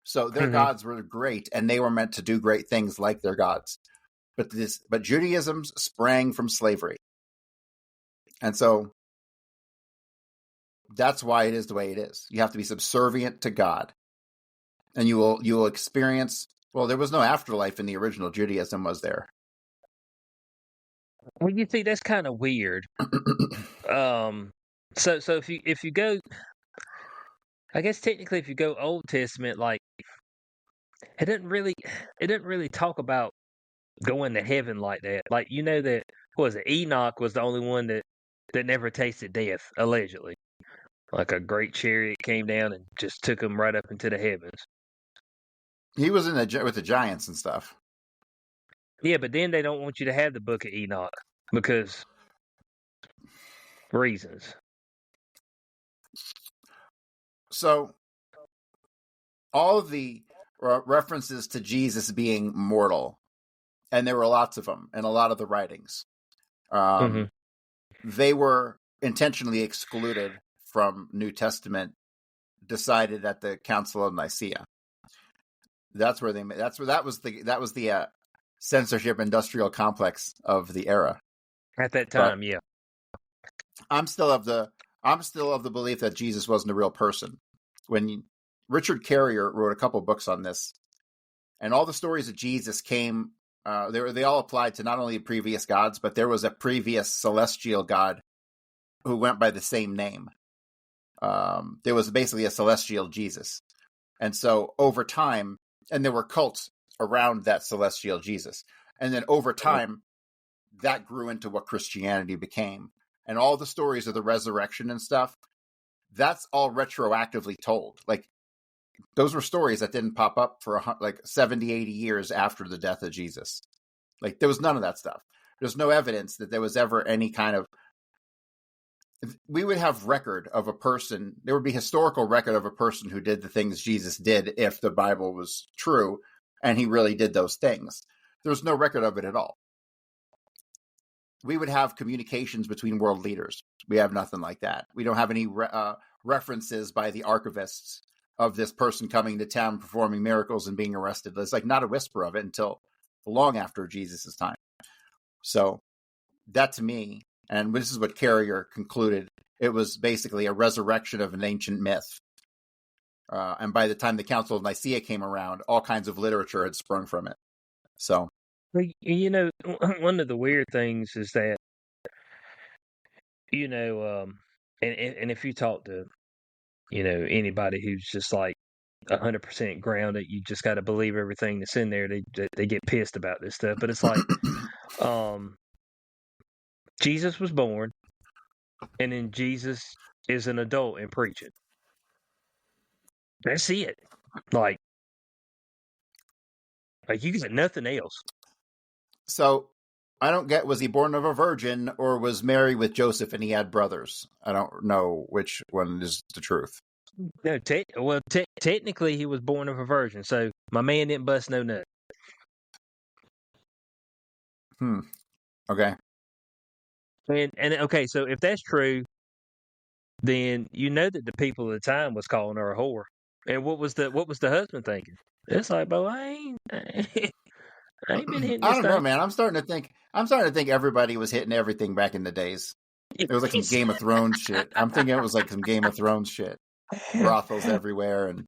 S2: So their gods were great, and they were meant to do great things like their gods. But Judaism sprang from slavery. And so that's why it is the way it is. You have to be subservient to God. And you will experience, there was no afterlife in the original Judaism, was there?
S1: Well, you see, that's kind of weird. So if you go, I guess technically, if you go Old Testament, it didn't really talk about going to heaven like that. That Enoch was the only one that never tasted death, allegedly. Like a great chariot came down and just took him right up into the heavens.
S2: He was with the giants and stuff.
S1: Yeah, but then they don't want you to have the book of Enoch because reasons.
S2: So all of the references to Jesus being mortal, and there were lots of them in a lot of the writings, they were intentionally excluded from New Testament, decided at the Council of Nicaea. That was the censorship industrial complex of the era
S1: at that time.
S2: But I'm still of the belief that Jesus wasn't a real person. When Richard Carrier wrote a couple books on this, and all the stories of Jesus came They all applied to not only previous gods, but there was a previous celestial god who went by the same name. There was basically a celestial Jesus. And so over time, and there were cults around that celestial Jesus. And then over time, that grew into what Christianity became. And all the stories of the resurrection and stuff, that's all retroactively told. Like, those were stories that didn't pop up for 70, 80 years after the death of Jesus. Like, there was none of that stuff. There's no evidence that there was ever any kind of... We would have record of a person. There would be historical record of a person who did the things Jesus did if the Bible was true and he really did those things. There's no record of it at all. We would have communications between world leaders. We have nothing like that. We don't have any references by the archivists of this person coming to town, performing miracles and being arrested. There's like not a whisper of it until long after Jesus' time. So that, to me, and this is what Carrier concluded, it was basically a resurrection of an ancient myth. And by the time the Council of Nicaea came around, all kinds of literature had sprung from it. So,
S1: you know, one of the weird things is that, you know, and if you talk to, you know, anybody who's just like 100% grounded, you just got to believe everything that's in there. They get pissed about this stuff, but it's like, Jesus was born, and then Jesus is an adult and preaching. That's it. Like you got nothing else.
S2: So I don't get, was he born of a virgin or was Mary with Joseph and he had brothers? I don't know which one is the truth.
S1: No, technically he was born of a virgin, so my man didn't bust no nut.
S2: Okay.
S1: And okay, so if that's true, then you know that the people at the time was calling her a whore. And what was the husband thinking? It's like, but I ain't been hitting this
S2: I don't know, man. I'm starting to think everybody was hitting everything back in the days. It was like some Game of Thrones shit. I'm thinking it was like some Game of Thrones shit. Brothels everywhere, and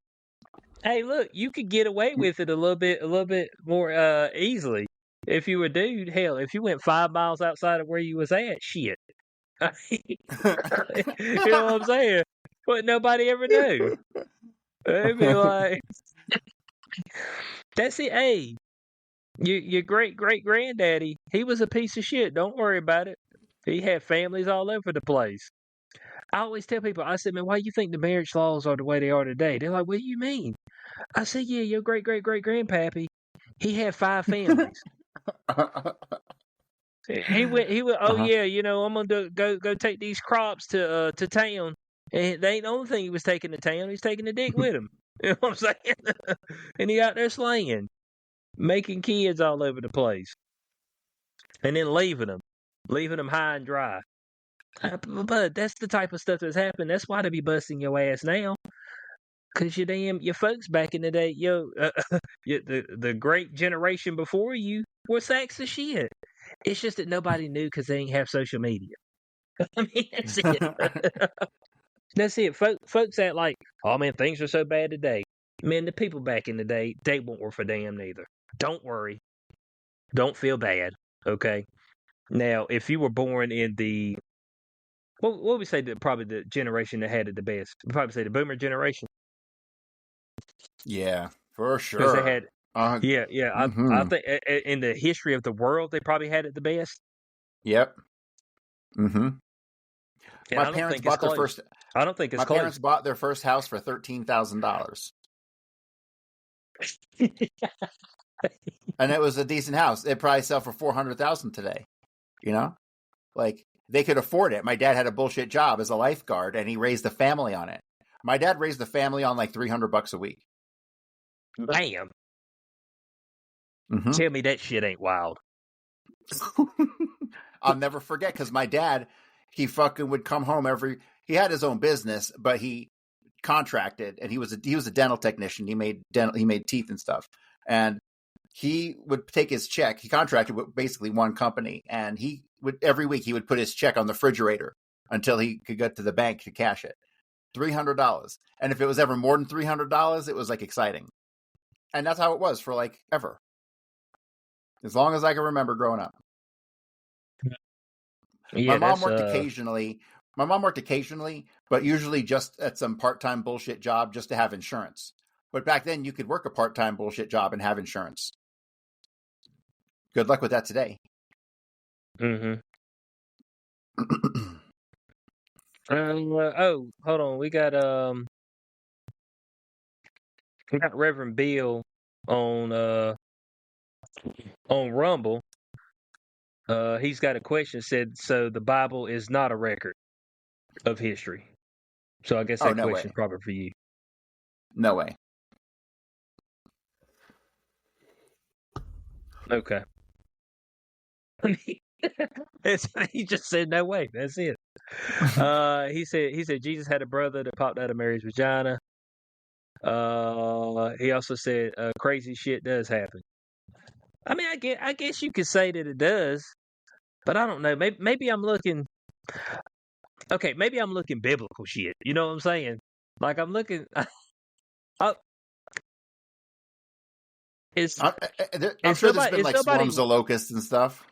S1: hey, look, you could get away with it a little bit more easily if you were a dude. Hell, if you went 5 miles outside of where you was at, shit. You know what I'm saying? But nobody ever knew. They'd be like, that's it. Hey, your great granddaddy, he was a piece of shit. Don't worry about it. He had families all over the place. I always tell people, I said, man, why do you think the marriage laws are the way they are today? They're like, what do you mean? I said, yeah, your great grandpappy, he had 5 families. He went. Oh yeah, you know, I'm gonna go take these crops to town. And they ain't the only thing he was taking to town. He's taking the dick with him. You know what I'm saying? And he out there slaying, making kids all over the place, and then leaving them high and dry. But that's the type of stuff that's happened. That's why they be busting your ass now. Cause your folks back in the day, the great generation before you were sacks of shit. It's just that nobody knew because they didn't have social media. I mean, that's it. That's it. Folks act like, oh man, things are so bad today. Man, the people back in the day, they weren't worth a damn neither. Don't worry. Don't feel bad. Okay. Now, if you were born in the what would we say probably the generation that had it the best? We'd probably say the boomer generation.
S2: Yeah, for sure.
S1: Because they had, yeah.
S2: Mm-hmm.
S1: I think in the history of the world, they probably had it the best.
S2: Yep. Mm-hmm.
S1: My parents bought their first. I don't think it's close.
S2: My parents bought their first house for $13,000, and it was a decent house. It probably sell for $400,000 today. You know, like they could afford it. My dad had a bullshit job as a lifeguard, and he raised a family on it. My dad raised a family on like $300 a week.
S1: Damn.
S2: Mm-hmm.
S1: Tell me that shit ain't wild.
S2: I'll never forget because my dad, he fucking would come home he had his own business, but he contracted, and he was a dental technician. He made teeth and stuff, and he would take his check. He contracted with basically one company, and every week he would put his check on the refrigerator until he could get to the bank to cash it. $300, and if it was ever more than $300, it was like exciting, and that's how it was for like ever. As long as I can remember growing up.
S1: Yeah,
S2: My mom
S1: that's
S2: worked occasionally. My mom worked occasionally, but usually just at some part-time bullshit job just to have insurance. But back then, you could work a part-time bullshit job and have insurance. Good luck with that today.
S1: Mm-hmm. Oh, hold on. We got Reverend Bill on Rumble. He's got a question. Said, so the Bible is not a record of history. So I guess
S2: Oh,
S1: that
S2: no
S1: question's
S2: way.
S1: probably for you.
S2: No way.
S1: Okay. He just said no way. That's it. He said Jesus had a brother that popped out of Mary's vagina. He also said crazy shit does happen. I mean, I guess you could say that it does, but I don't know. Maybe I'm looking. Okay, maybe I'm looking biblical shit. You know what I'm saying? Like I'm looking. Is
S2: I'm
S1: is
S2: sure there's been
S1: is
S2: like
S1: nobody?
S2: swarms of locusts and stuff,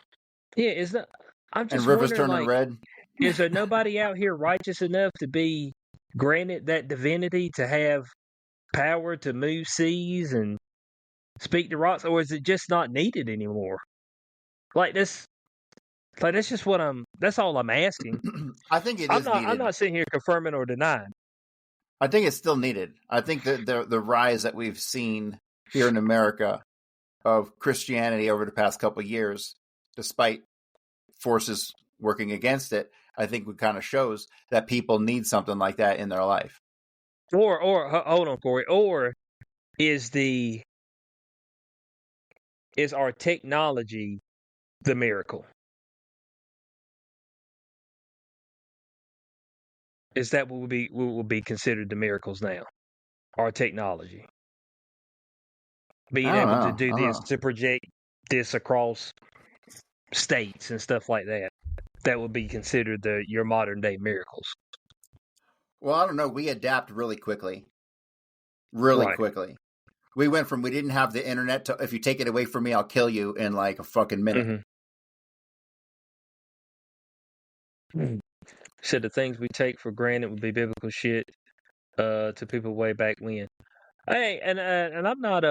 S1: Yeah, is that? I'm
S2: and
S1: just
S2: rivers
S1: wondering.
S2: turning
S1: Like,
S2: red.
S1: is there nobody out here righteous enough to be granted that divinity to have power to move seas and speak to rocks, or is it just not needed anymore? Like this, like that's just what I'm. That's all I'm asking.
S2: I think it
S1: I'm
S2: is
S1: not. I'm
S2: needed.
S1: not sitting here confirming or denying.
S2: I think it's still needed. I think that the rise that we've seen here in America of Christianity over the past couple of years, despite forces working against it, I think it kind of shows that people need something like that in their life.
S1: Hold on, Corey. Or is the is our technology the miracle? Is that what will be considered the miracles now? Our technology, being
S2: I don't
S1: able to
S2: know.
S1: do
S2: I don't
S1: this,
S2: know.
S1: to project this across states and stuff like that, that would be considered your modern day miracles.
S2: Well, I don't know. We adapt really quickly. Really
S1: Right.
S2: quickly. We went from we didn't have the internet to if you take it away from me, I'll kill you in like a fucking minute.
S1: Mm-hmm. Said the things we take for granted would be biblical shit to people way back when. Hey, and I'm not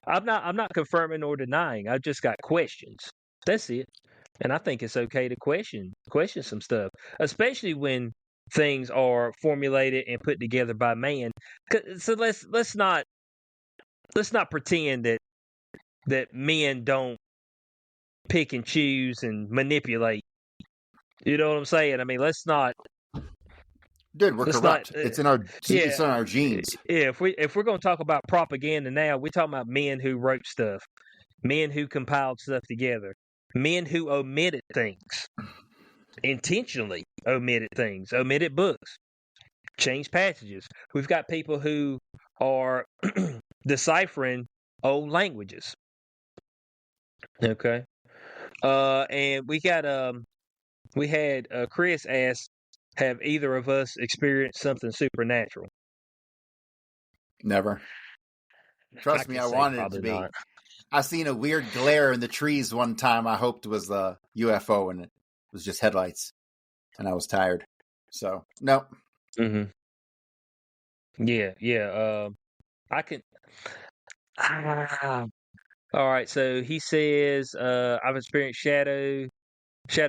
S1: I'm not confirming or denying. I've just got questions. That's it. And I think it's okay to question some stuff, especially when things are formulated and put together by man. So let's not pretend that men don't pick and choose and manipulate. You know what I'm saying? I mean,
S2: Dude, we're
S1: let's not
S2: corrupt. It's in our
S1: yeah
S2: genes.
S1: yeah. If we're gonna talk about propaganda now, we're talking about men who wrote stuff, men who compiled stuff together, men who omitted things intentionally, omitted books, changed passages. We've got people who are deciphering old languages. Okay. And we had Chris ask, have either of us experienced something supernatural?
S2: Never.
S1: I
S2: Trust me,
S1: can
S2: I
S1: say
S2: wanted it to
S1: probably
S2: be.
S1: not.
S2: I seen a weird glare in the trees one time. I hoped it was the UFO, and it was just headlights, and I was tired. So no.
S1: Mm-hmm. Yeah. I can. Ah. All right. So he says, I've experienced shadow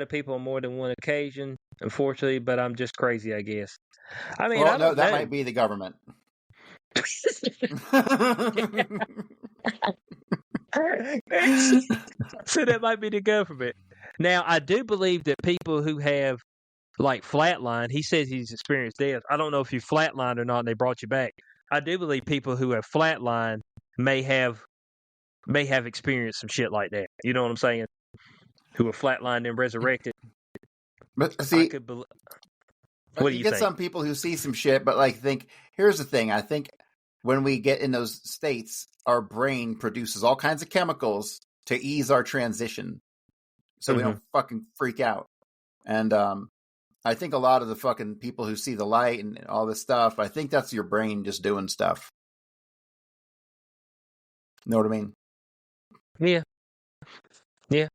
S1: people on more than one occasion, unfortunately, but I'm just crazy, I guess. I mean,
S2: Well,
S1: I
S2: no,
S1: don't
S2: that
S1: know.
S2: might be the government.
S1: So that might be the government. Now, I do believe that people who have like flatline, he says he's experienced death. I don't know if you flatlined or not and they brought you back. I do believe people who have flatlined may have experienced some shit like that. You know what I'm saying? Who are flatlined and resurrected.
S2: But
S1: I
S2: see,
S1: could what do
S2: you
S1: you
S2: get
S1: think?
S2: some people who see some shit, but like think. Here's the thing. I think when we get in those states, our brain produces all kinds of chemicals to ease our transition, so we
S1: Mm-hmm.
S2: don't fucking freak out. And I think a lot of the fucking people who see the light and all this stuff, I think that's your brain just doing stuff. Know what I mean?
S1: Yeah, yeah.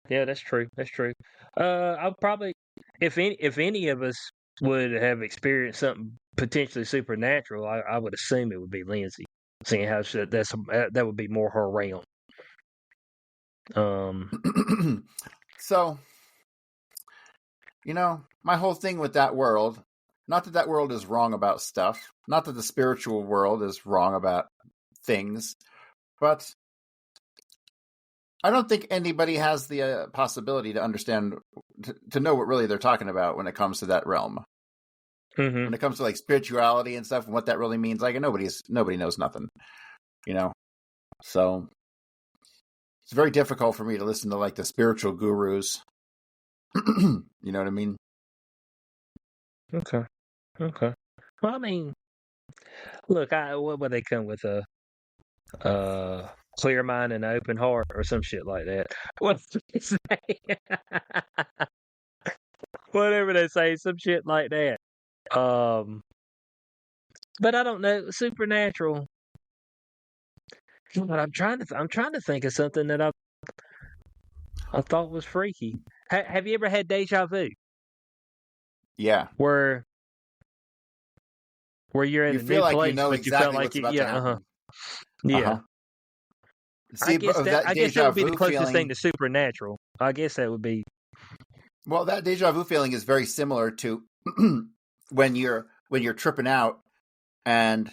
S1: That's true. That's true. I'll probably, if any of us would have experienced something potentially supernatural, I would assume it would be Lindsay, seeing how that would be more her realm.
S2: So, my whole thing with that world, not that that world is wrong about stuff, not that the spiritual world is wrong about things, but I don't think anybody has the possibility to understand, to know what really they're talking about when it comes to that realm.
S1: Mm-hmm.
S2: When it comes to like spirituality and stuff and what that really means, like nobody knows nothing, So it's very difficult for me to listen to like the spiritual gurus. You know what I mean?
S1: Okay. Well, I mean, look, what would they come with a clear mind and an open heart or some shit like that? What's they say? Whatever they say, some shit like that. But I don't know supernatural. But I'm trying to think of something that I thought was freaky. Have you ever had deja vu?
S2: Yeah.
S1: Where you're in
S2: You
S1: a
S2: feel
S1: new
S2: like you
S1: place,
S2: know
S1: but you felt
S2: exactly
S1: like
S2: what's about to happen.
S1: yeah.
S2: See, but that
S1: I guess that
S2: deja
S1: would be the
S2: vu
S1: closest thing
S2: feeling.
S1: to supernatural. I guess that would be.
S2: Well, that deja vu feeling is very similar to when you're tripping out and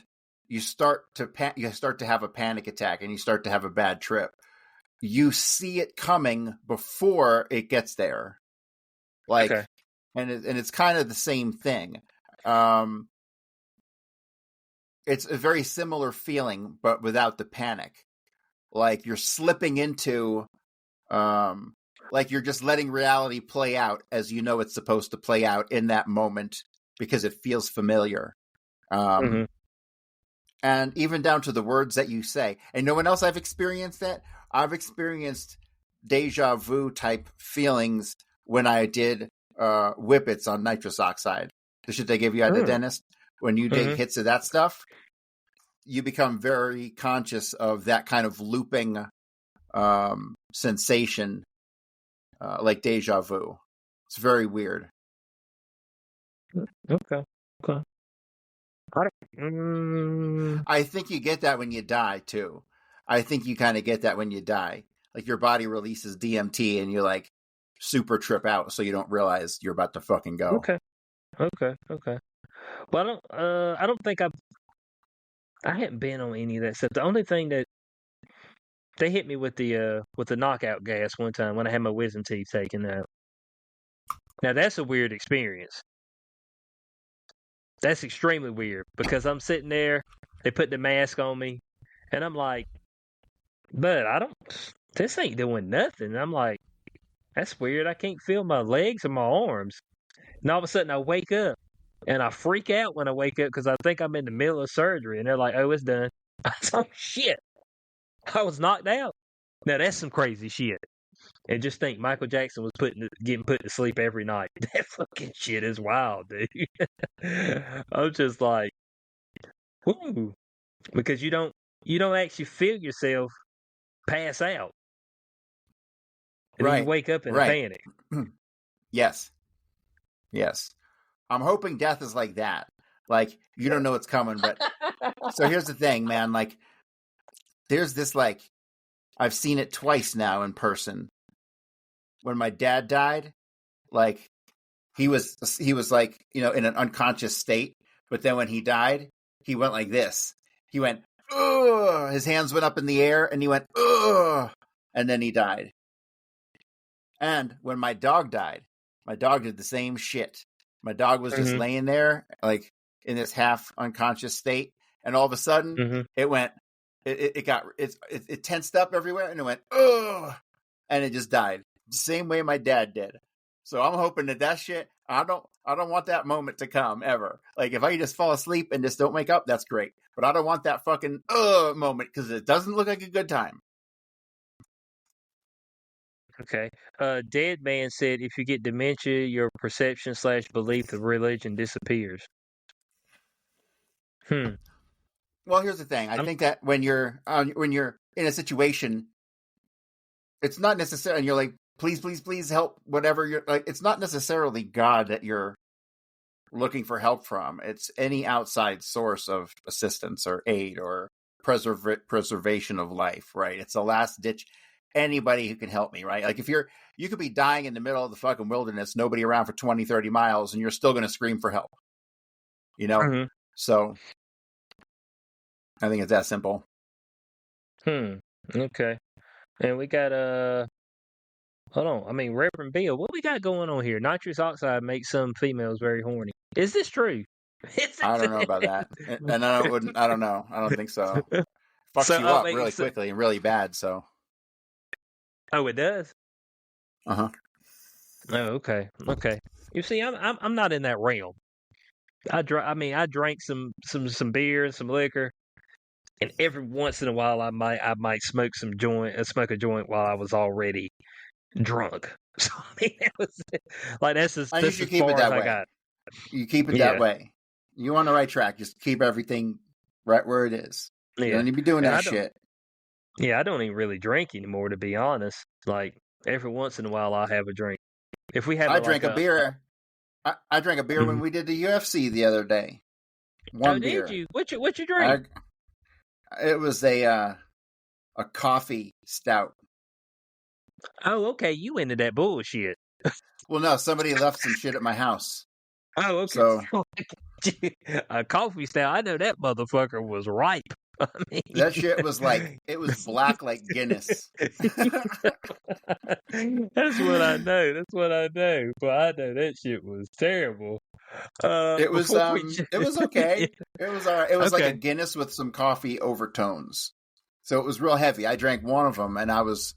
S2: you start to have a panic attack and you start to have a bad trip. You see it coming before it gets there, like,
S1: Okay.
S2: and it's kind of the same thing. It's a very similar feeling, but without the panic. Like you're slipping into, like you're just letting reality play out as you know it's supposed to play out in that moment because it feels familiar.
S1: Mm-hmm.
S2: And even down to the words that you say. And no one else I've experienced that. I've experienced deja vu type feelings when I did whippets on nitrous oxide, the shit they give you at the dentist. When you take hits of that stuff, you become very conscious of that kind of looping sensation, like deja vu. It's very weird.
S1: Okay.
S2: I think you get that when you die too. I think you kind of get that when you die. Like your body releases DMT and you like super trip out so you don't realize you're about to fucking go.
S1: Okay. Well, I don't think I hadn't been on any of that stuff. The only thing that they hit me with the knockout gas one time when I had my wisdom teeth taken out. Now that's a weird experience. That's extremely weird because I'm sitting there, they put the mask on me, and I'm like, but this ain't doing nothing. And I'm like, that's weird. I can't feel my legs or my arms. And all of a sudden I wake up and I freak out when I wake up because I think I'm in the middle of surgery. And they're like, oh, it's done. I was like, shit. I was knocked out. Now that's some crazy shit. And just think Michael Jackson was getting put to sleep every night. That fucking shit is wild, dude. I'm just like, whoo. Because you don't actually feel yourself pass out. And then you
S2: Right.
S1: wake up in a
S2: Right.
S1: panic.
S2: Yes. I'm hoping death is like that. Like you don't know what's coming, but so here's the thing, man. Like there's this like I've seen it twice now in person. When my dad died, like he was like, in an unconscious state, but then when he died, he went like this. He went, ugh, his hands went up in the air and he went, ugh, and then he died. And when my dog died, my dog did the same shit. My dog was just laying there, like in this half unconscious state, and all of a sudden, it went, it tensed up everywhere, and it went, ugh, and it just died. The same way my dad did. So I'm hoping that shit, I don't want that moment to come ever. Like if I just fall asleep and just don't wake up, that's great. But I don't want that fucking moment because it doesn't look like a good time.
S1: Okay. Dead Man said if you get dementia, your perception / belief of religion disappears.
S2: Well, here's the thing. I think that when you're in a situation it's not necessarily, and you're like, please, please, please help, whatever you're like, it's not necessarily God that you're looking for help from. It's any outside source of assistance or aid or preservation of life, right? It's the last ditch. Anybody who can help me, right? Like if you could be dying in the middle of the fucking wilderness, nobody around for 20, 30 miles, and you're still going to scream for help, you know?
S1: Mm-hmm.
S2: So I think it's that simple.
S1: Okay. And we got hold on. I mean, Reverend Bill, what we got going on here? Nitrous oxide makes some females very horny. Is this true?
S2: I don't know about that, and I don't know. I don't think so. Fucks
S1: So,
S2: you up really quickly and really bad. So.
S1: Oh, it does.
S2: Oh,
S1: okay. You see, I'm not in that realm. I drank some beer and some liquor, and every once in a while I might smoke a joint while I was already drunk. So I mean, that was like that's as far as I got.
S2: You keep it that way. You're on the right track. Just keep everything right where it is. You don't need to be doing that shit.
S1: Yeah, I don't even really drink anymore, to be honest. Like every once in a while, I'll have a drink. If we have,
S2: I drank a beer. I drank a beer when we did the UFC the other day. One beer.
S1: Did you? What you drink?
S2: It was a coffee stout.
S1: Oh, okay. You into that bullshit?
S2: Well, no. Somebody left some shit at my house.
S1: Oh, okay.
S2: So
S1: a coffee stout. I know that motherfucker was ripe. I mean,
S2: that shit was like, it was black like Guinness.
S1: That's what I know. But I know that shit was terrible.
S2: It was okay. It was all right. It was like a Guinness with some coffee overtones. So it was real heavy. I drank one of them, and I was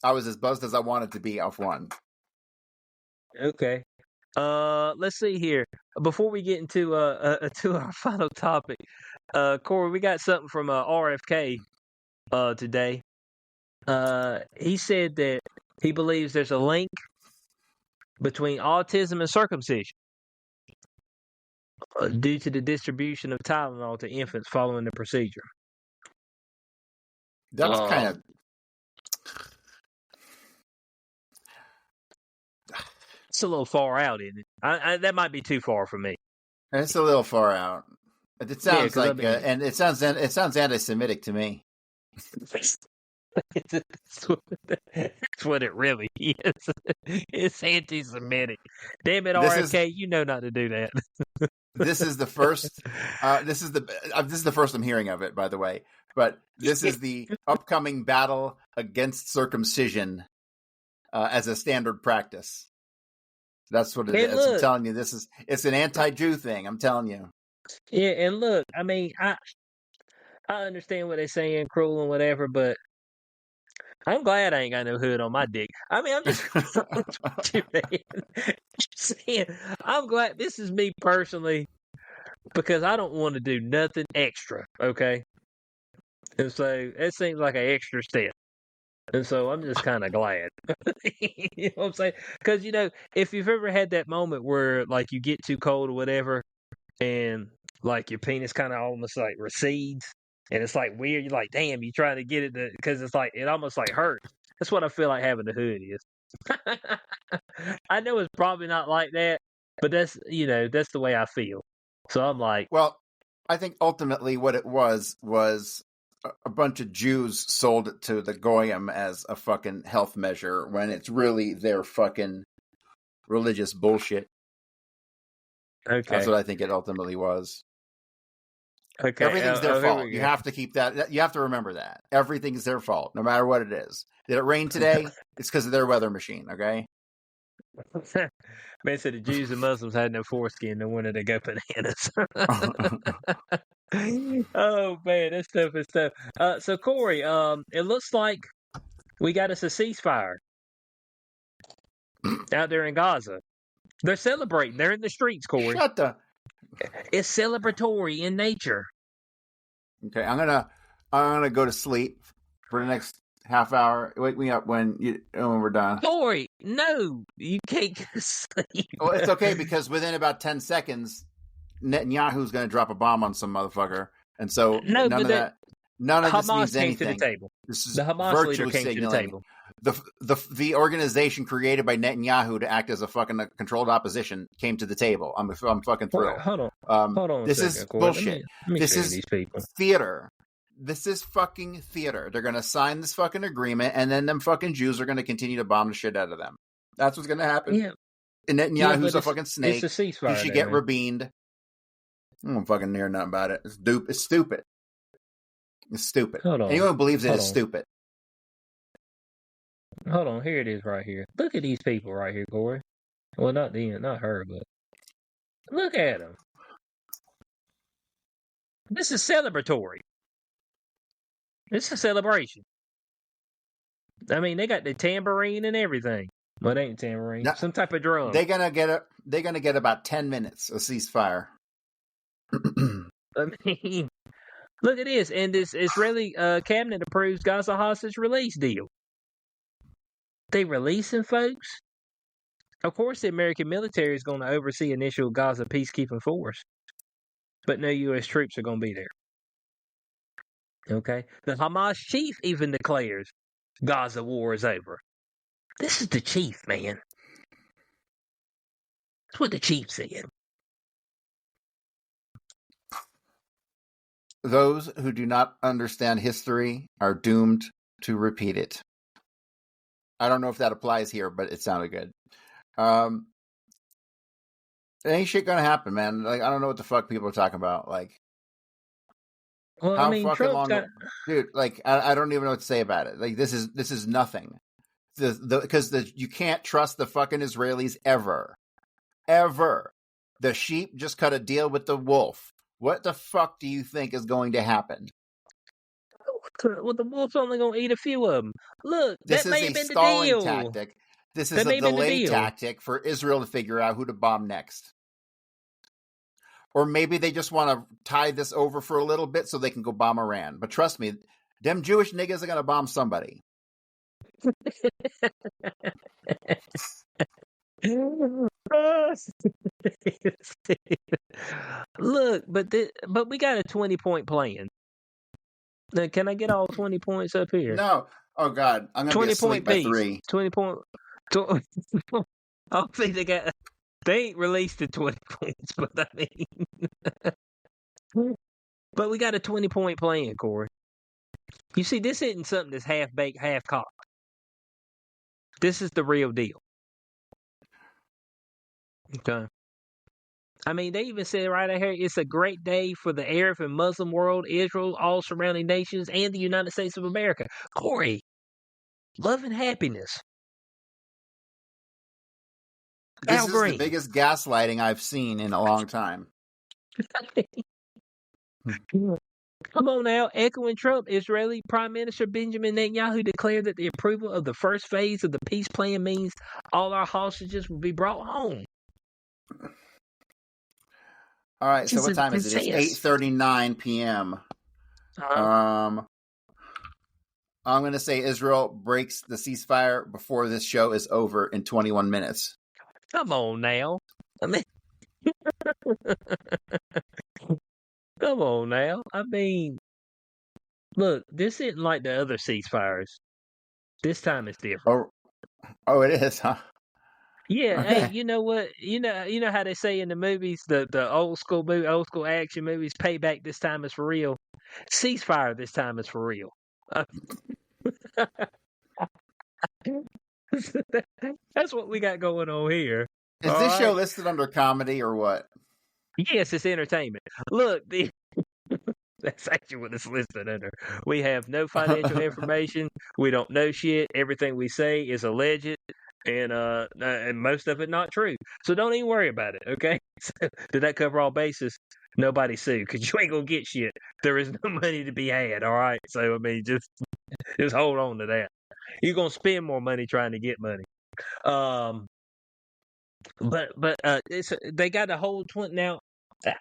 S2: as buzzed as I wanted to be off one.
S1: Okay. Let's see here. Before we get into to our final topic, Corey, we got something from RFK today. He said that he believes there's a link between autism and circumcision due to the distribution of Tylenol to infants following the procedure.
S2: That's kind of...
S1: It's a little far out, isn't it? That might be too far for me.
S2: It's a little far out. It sounds and it sounds anti-Semitic to me.
S1: That's what it really is. It's anti-Semitic. Damn it, RFK! You know not to do that.
S2: This is the first. This is the first I'm hearing of it, by the way. But this is the upcoming battle against circumcision as a standard practice. That's what it is. Look, I'm telling you, it's an anti-Jew thing. I'm telling you.
S1: Yeah, and look, I mean, I understand what they're saying, cruel and whatever, but I'm glad I ain't got no hood on my dick. I mean, I'm just saying, I'm glad this is me personally because I don't want to do nothing extra, okay? And so it seems like an extra step. And so I'm just kind of glad. You know what I'm saying? Because, if you've ever had that moment where, like, you get too cold or whatever, and, like, your penis kind of almost, like, recedes, and it's, like, weird. You're like, damn, you trying to get it because it's, like, it almost, like, hurts. That's what I feel like having a hood is. I know it's probably not like that, but that's the way I feel. So I'm like...
S2: Well, I think ultimately what it was a bunch of Jews sold it to the Goyim as a fucking health measure when it's really their fucking religious bullshit.
S1: Okay.
S2: That's what I think it ultimately was.
S1: Okay.
S2: Everything's their fault. You have to keep that. You have to remember that. Everything's their fault, no matter what it is. Did it rain today? It's because of their weather machine, okay?
S1: Man said the Jews and Muslims had no foreskin, no wonder they go bananas. Oh man, that stuff is tough. So Corey, it looks like we got us a ceasefire out there in Gaza. They're celebrating. They're in the streets, Corey. It's celebratory in nature.
S2: Okay, I'm gonna go to sleep for the next half hour. Wake me up when we're done.
S1: Corey, no, you can't go to sleep.
S2: Well, it's okay because within about 10 seconds, Netanyahu's going to drop a bomb on some motherfucker, and so none None of this
S1: Hamas
S2: means
S1: came
S2: anything.
S1: to the table.
S2: This is
S1: The Hamas leader
S2: virtually
S1: came to the
S2: signaling
S1: table.
S2: the organization created by Netanyahu to act as a fucking controlled opposition came to the table. I'm fucking thrilled.
S1: Hold on
S2: this
S1: a second,
S2: is
S1: Corey.
S2: bullshit.
S1: Let me
S2: This
S1: show you
S2: is
S1: these people.
S2: theater. This is fucking theater. They're gonna sign this fucking agreement, and then them fucking Jews are gonna continue to bomb the shit out of them. That's what's gonna happen.
S1: Yeah.
S2: And Netanyahu's a fucking snake.
S1: It's a ceasefire.
S2: He should get rabined. I don't fucking hear nothing about it. It's stupid. It's stupid.
S1: Hold on.
S2: Anyone who believes it is stupid.
S1: Hold on. Here it is right here. Look at these people right here, Corey. Well, not her, but look at them. This is celebratory. This is a celebration. I mean, they got the tambourine and everything. Well, it ain't tambourine.
S2: No,
S1: some type of drum.
S2: They're gonna get about 10 minutes of ceasefire.
S1: I mean, look at this. And this Israeli cabinet approves Gaza hostage release deal. They releasing folks? Of course, the American military is going to oversee initial Gaza peacekeeping force. But no U.S. troops are going to be there. Okay? The Hamas chief even declares Gaza war is over. This is the chief, man. That's what the chief said.
S2: Those who do not understand history are doomed to repeat it. I don't know if that applies here, but it sounded good. Ain't shit gonna happen, man. Like, I don't know what the fuck people are talking about. Like,
S1: well,
S2: how
S1: I mean,
S2: fucking long, dude? Like, I don't even know what to say about it. Like, this is nothing. Because you can't trust the fucking Israelis ever. The sheep just cut a deal with the wolf. What the fuck do you think is going to happen?
S1: Well, the wolf's only going to eat a few of them. Look,
S2: this
S1: that may have
S2: is a
S1: been the
S2: stalling
S1: deal.
S2: tactic. This is a delay tactic for Israel to figure out who to bomb next. Or maybe they just want to tie this over for a little bit so they can go bomb Iran. But trust me, them Jewish niggas are going to bomb somebody.
S1: Look, but we got a 20-point plan. Now, can I get all 20 points up here?
S2: No. Oh God, I'm gonna be asleep by 3.
S1: 20 point. I don't think they ain't released the 20 points, but I mean, but we got a 20-point plan, Corey. You see, this isn't something that's half baked, half cocked. This is the real deal. Okay. I mean, they even said right here, it's a great day for the Arab and Muslim world, Israel, all surrounding nations, and the United States of America. Corey, love and happiness.
S2: This is the biggest gaslighting I've seen in a long time.
S1: Come on now, echoing Trump, Israeli Prime Minister Benjamin Netanyahu declared that the approval of the first phase of the peace plan means all our hostages will be brought home.
S2: All right, so what time is it? It's 8:39 p.m. I'm going to say Israel breaks the ceasefire before this show is over in 21 minutes.
S1: Come on now. I mean, come on now. I mean, look, this isn't like the other ceasefires. This time it's different.
S2: Oh, it is, huh?
S1: Yeah, okay. Hey, you know what? You know how they say in the movies, the old school action movies, payback this time is for real. Ceasefire this time is for real. That's what we got going on here.
S2: Is this show listed under comedy or what?
S1: Yes, it's entertainment. Look, that's actually what it's listed under. We have no financial information. We don't know shit. Everything we say is alleged. And most of it not true. So don't even worry about it, okay? So, did that cover all bases? Nobody sue, because you ain't going to get shit. There is no money to be had, all right? So, I mean, just hold on to that. You're going to spend more money trying to get money. But they got a whole 20 now.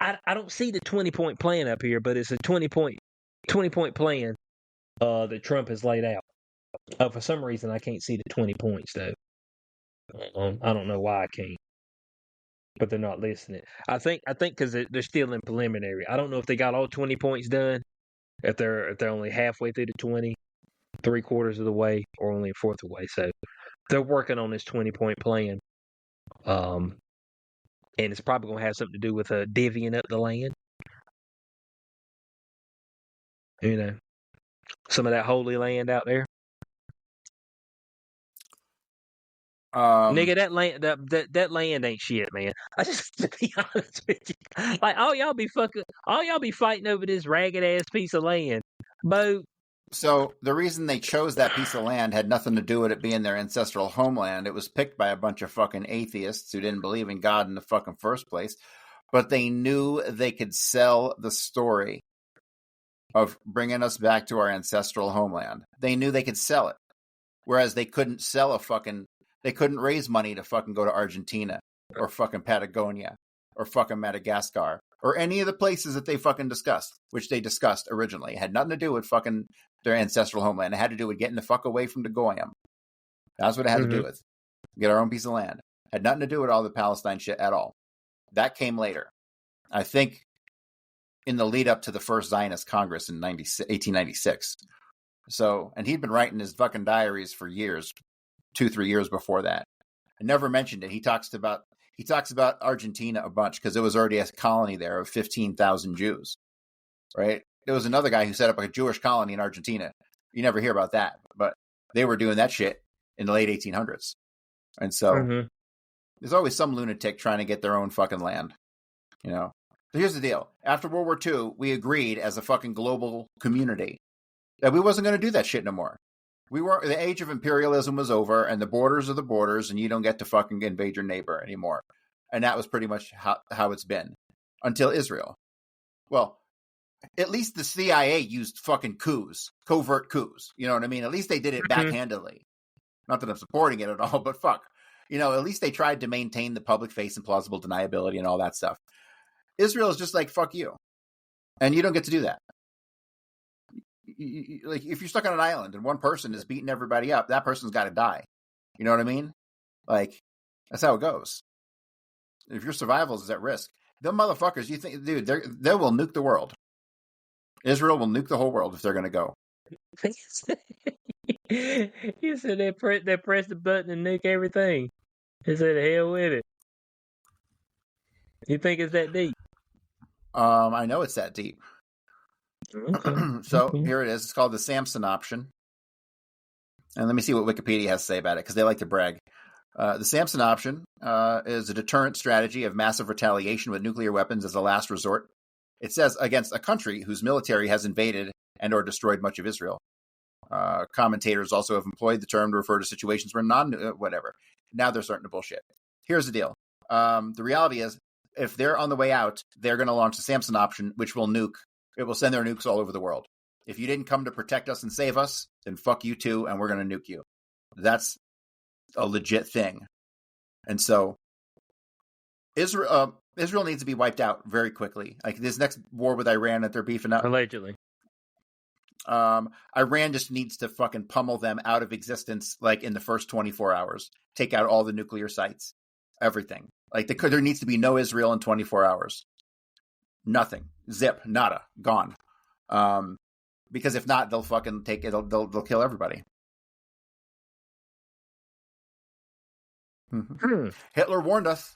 S1: I don't see the 20-point plan up here, but it's a 20-point plan that Trump has laid out. For some reason, I can't see the 20 points though. I don't know why I can't, but they're not listing it. I think because they're still in preliminary. I don't know if they got all 20 points done, if they're only halfway through the 20, 3/4 of the way, or only a fourth of the way. So they're working on this 20-point plan. And it's probably going to have something to do with divvying up the land. You know, some of that holy land out there. Nigga, that land ain't shit, man. I just, to be honest with you, like all y'all be fighting over this ragged ass piece of land, Bo.
S2: So the reason they chose that piece of land had nothing to do with it being their ancestral homeland. It was picked by a bunch of fucking atheists who didn't believe in God in the fucking first place, but they knew they could sell the story of bringing us back to our ancestral homeland. They knew they could sell it, whereas they couldn't they couldn't raise money to fucking go to Argentina or fucking Patagonia or fucking Madagascar or any of the places that they fucking discussed, which they discussed originally. It had nothing to do with fucking their ancestral homeland. It had to do with getting the fuck away from the Goyim. That's what it had to do with. Get our own piece of land. Had nothing to do with all the Palestine shit at all. That came later. I think in the lead up to the first Zionist Congress in 1896. So, and he'd been writing his fucking diaries for years, 2-3 years before that. I never mentioned it. He talks about Argentina a bunch because it was already a colony there of 15,000 Jews, right? There was another guy who set up a Jewish colony in Argentina. You never hear about that, but they were doing that shit in the late 1800s. And so there's always some lunatic trying to get their own fucking land, you know? So here's the deal. After World War II, we agreed as a fucking global community that we wasn't going to do that shit no more. The age of imperialism was over, and the borders are the borders, and you don't get to fucking invade your neighbor anymore. And that was pretty much how it's been until Israel. Well, at least the CIA used fucking covert coups. You know what I mean? At least they did it backhandedly. Not that I'm supporting it at all, but fuck. You know, at least they tried to maintain the public face and plausible deniability and all that stuff. Israel is just like, fuck you. And you don't get to do that. Like, if you're stuck on an island and one person is beating everybody up, that person's got to die. You know what I mean? Like, that's how it goes. If your survival is at risk, them motherfuckers, you think, dude, they will nuke the world. Israel will nuke the whole world if they're going to go.
S1: You said they press the button and nuke everything. They said, hell with it. You think it's that deep?
S2: I know it's that deep. Okay. So here it is. It's called the Samson option. And let me see what Wikipedia has to say about it, because they like to brag. The Samson option is a deterrent strategy of massive retaliation with nuclear weapons as a last resort. It says against a country whose military has invaded and or destroyed much of Israel. Commentators also have employed the term to refer to situations where whatever. Now they're starting to bullshit. Here's the deal. The reality is, if they're on the way out, they're going to launch the Samson option, which will nuke. It will send their nukes all over the world. If you didn't come to protect us and save us, then fuck you too, and we're going to nuke you. That's a legit thing. And so Israel needs to be wiped out very quickly. Like this next war with Iran that they're beefing up.
S1: Allegedly.
S2: Iran just needs to fucking pummel them out of existence, like in the first 24 hours. Take out all the nuclear sites. Everything. Like there needs to be no Israel in 24 hours. Nothing. Zip. Nada. Gone. Because if not, they'll fucking take it. They'll kill everybody. Hitler warned us.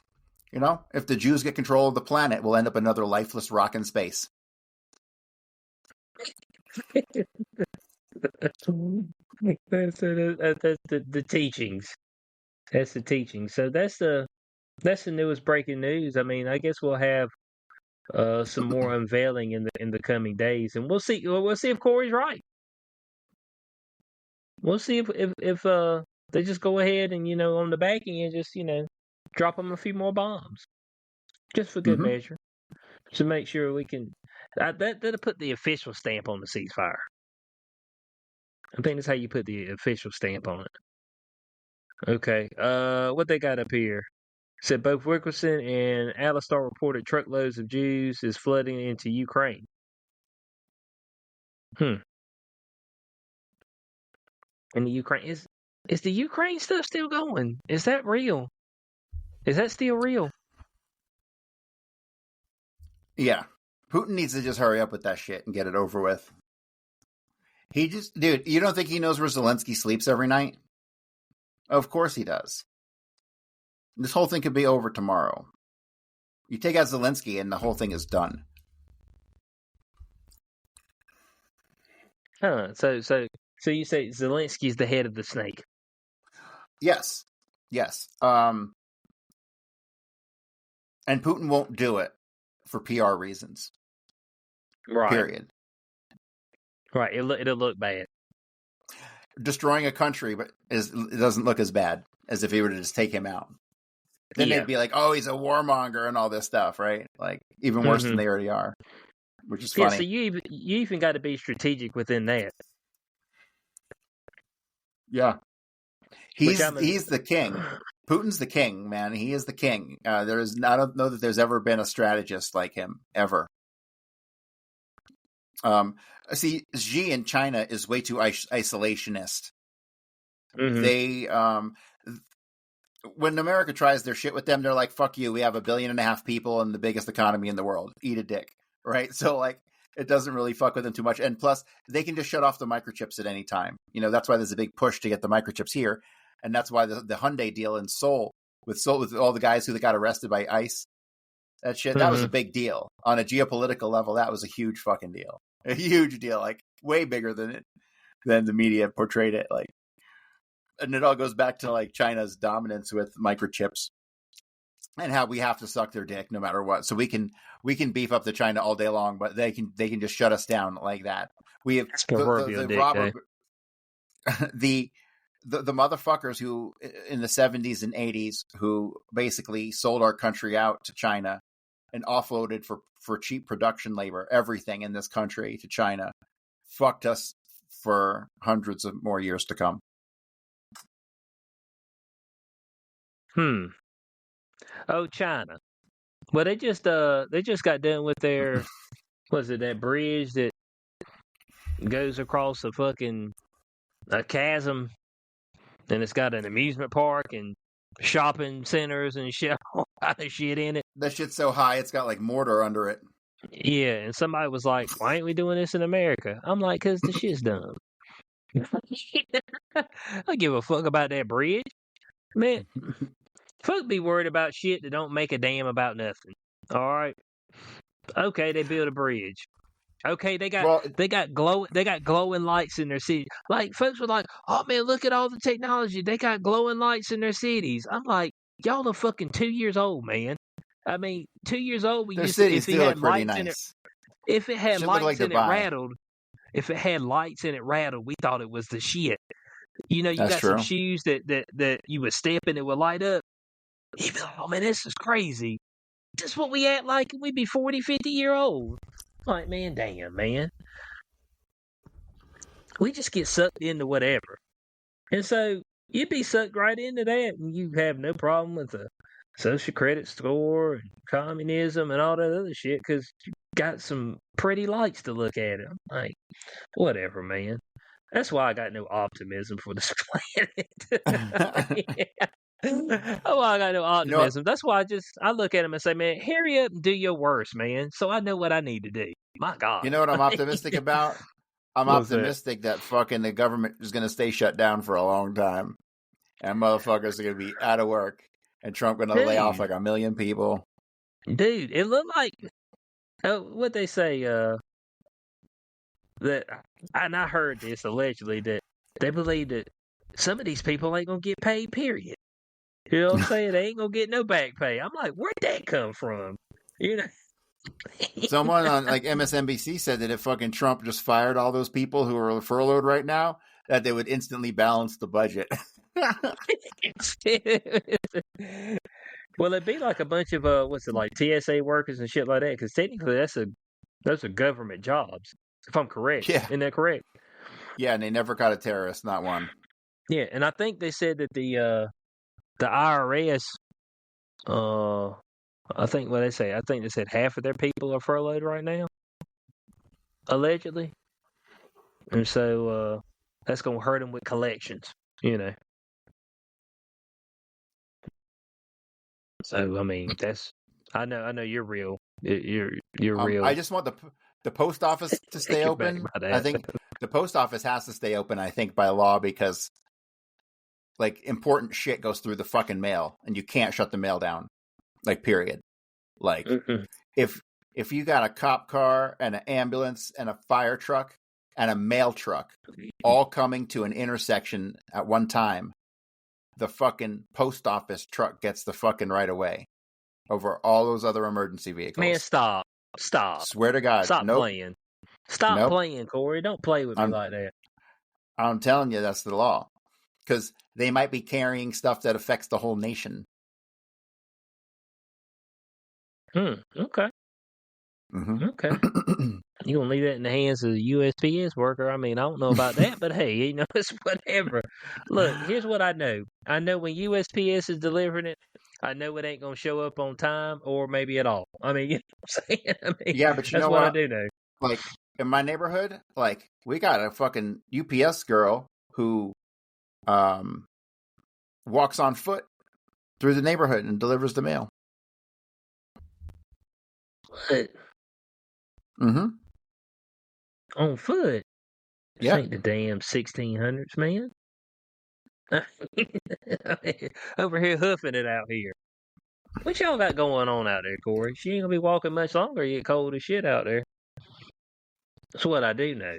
S2: You know, if the Jews get control of the planet, we'll end up another lifeless rock in space.
S1: That's the teachings. That's the teachings. So that's the newest breaking news. I mean, I guess we'll have some more unveiling in the coming days, and we'll see. We'll see if Corey's right. We'll see if they just go ahead and on the back end just drop them a few more bombs, just for good measure, to make sure we can. That'll put the official stamp on the ceasefire. I think that's how you put the official stamp on it. Okay. What they got up here? Said both Wilkerson and Alistar reported truckloads of Jews is flooding into Ukraine. And the Ukraine is the Ukraine stuff still going? Is that real? Is that still real?
S2: Yeah. Putin needs to just hurry up with that shit and get it over with. Dude, you don't think he knows where Zelensky sleeps every night? Of course he does. This whole thing could be over tomorrow. You take out Zelensky and the whole thing is done.
S1: Huh. So you say Zelensky's the head of the snake?
S2: Yes. And Putin won't do it for PR reasons.
S1: Right.
S2: Period.
S1: Right. It'll look bad.
S2: Destroying a country, but it doesn't look as bad as if he were to just take him out. Then they'd be like, "Oh, he's a warmonger" and all this stuff, right? Like even worse than they already are, which is funny.
S1: Yeah, so you even got to be strategic within that.
S2: Yeah, he's the king. Putin's the king, man. He is the king. I don't know that there's ever been a strategist like him ever. See, Xi in China is way too isolationist. They when America tries their shit with them, they're like, "Fuck you! We have 1.5 billion people and the biggest economy in the world. Eat a dick." Right? So like, it doesn't really fuck with them too much. And plus, they can just shut off the microchips at any time. You know, that's why there's a big push to get the microchips here, and that's why the Hyundai deal in Seoul with all the guys who got arrested by ICE. That shit, that was a big deal on a geopolitical level. That was a huge fucking deal, a huge deal, like way bigger than the media portrayed it. Like. And it all goes back to like China's dominance with microchips and how we have to suck their dick no matter what. So we can beef up the China all day long, but they can just shut us down like that. We have the motherfuckers who in the 70s and 80s who basically sold our country out to China and offloaded for cheap production labor, everything in this country to China, fucked us for hundreds of more years to come.
S1: Oh, China. Well, they just got done with their that bridge that goes across a fucking chasm, and it's got an amusement park and shopping centers and shit, all kind of shit in it.
S2: That shit's so high, it's got like mortar under it.
S1: Yeah, and somebody was like, "Why ain't we doing this in America?" I'm like, "Cause the shit's dumb." I give a fuck about that bridge, man. Folk be worried about shit that don't make a damn about nothing. All right. Okay, they build a bridge. Okay, they got glowing lights in their city. Like folks were like, "Oh man, look at all the technology. They got glowing lights in their cities." I'm like, y'all are fucking 2 years old, man. I mean, 2 years old.
S2: Their cities still look pretty nice.
S1: If it had lights and it rattled, we thought it was the shit. You know, you got some shoes that you would step and it would light up. You'd be like, "Oh man, this is crazy. This is what we act like we'd be 40, 50-year-old." Like, man, damn, man. We just get sucked into whatever. And so you'd be sucked right into that and you have no problem with the social credit score and communism and all that other shit because you got some pretty lights to look at. I'm like, whatever, man. That's why I got no optimism for this planet. Oh, I got no optimism. That's why I look at him and say, man, hurry up and do your worst, man, so I know what I need to do. My God.
S2: You know what I'm optimistic about? I'm optimistic that fucking the government is going to stay shut down for a long time. And motherfuckers are going to be out of work. And Trump going to lay off like 1 million people.
S1: Dude, it looked like, what they say, that, and I heard this allegedly, that they believe that some of these people ain't going to get paid, period. You know what I'm saying? They ain't gonna get no back pay. I'm like, where'd that come from? You know,
S2: someone on like MSNBC said that if fucking Trump just fired all those people who are furloughed right now, that they would instantly balance the budget.
S1: Well, it'd be like a bunch of like TSA workers and shit like that. Because technically, those are government jobs. If I'm correct, isn't that correct?
S2: Yeah, and they never caught a terrorist, not one.
S1: Yeah, and I think they said that the IRS, I think they said half of their people are furloughed right now, allegedly, and so that's gonna hurt them with collections, you know. So I mean, I know you're real. You're real.
S2: I just want the post office to stay open. I think the post office has to stay open, I think, by law because like important shit goes through the fucking mail and you can't shut the mail down. Like, period. Like, if you got a cop car and an ambulance and a fire truck and a mail truck all coming to an intersection at one time, the fucking post office truck gets the fucking right of way over all those other emergency vehicles.
S1: Man, stop.
S2: Swear to God.
S1: Stop playing. Stop playing, Corey. Don't play with me like that.
S2: I'm telling you, that's the law. Because they might be carrying stuff that affects the whole nation.
S1: Okay.
S2: Mm-hmm.
S1: Okay. You gonna leave that in the hands of the USPS worker? I mean, I don't know about that, but hey, it's whatever. Look, here's what I know. I know when USPS is delivering it, I know it ain't gonna show up on time or maybe at all. I mean, you know what I'm saying? I mean,
S2: yeah, but you
S1: that's
S2: know
S1: what
S2: I
S1: do know.
S2: Like, in my neighborhood, like, we got a fucking UPS girl who walks on foot through the neighborhood and delivers the mail.
S1: What?
S2: Mm-hmm.
S1: On foot? This
S2: Yeah.
S1: ain't the damn 1600s, man. Over here hoofing it out here. What y'all got going on out there, Corey? She ain't gonna be walking much longer. You get cold as shit out there. That's what I do know.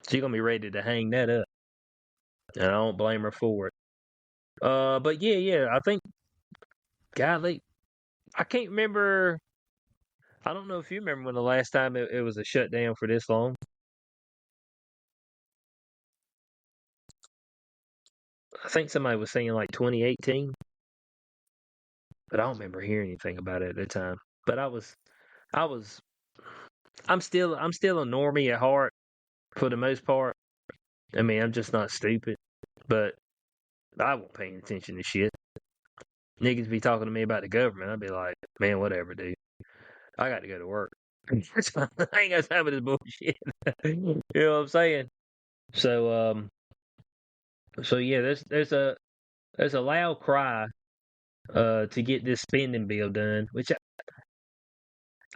S1: She's gonna be ready to hang that up. And I don't blame her for it. But yeah, I think, golly, I can't remember. I don't know if you remember when the last time it was a shutdown for this long. I think somebody was saying like 2018, but I don't remember hearing anything about it at the time. But I'm still a normie at heart for the most part. I mean, I'm just not stupid, but I won't pay attention to shit. Niggas be talking to me about the government. I'd be like, man, whatever, dude. I got to go to work. I ain't got time for this bullshit. You know what I'm saying? So yeah, there's a loud cry to get this spending bill done, which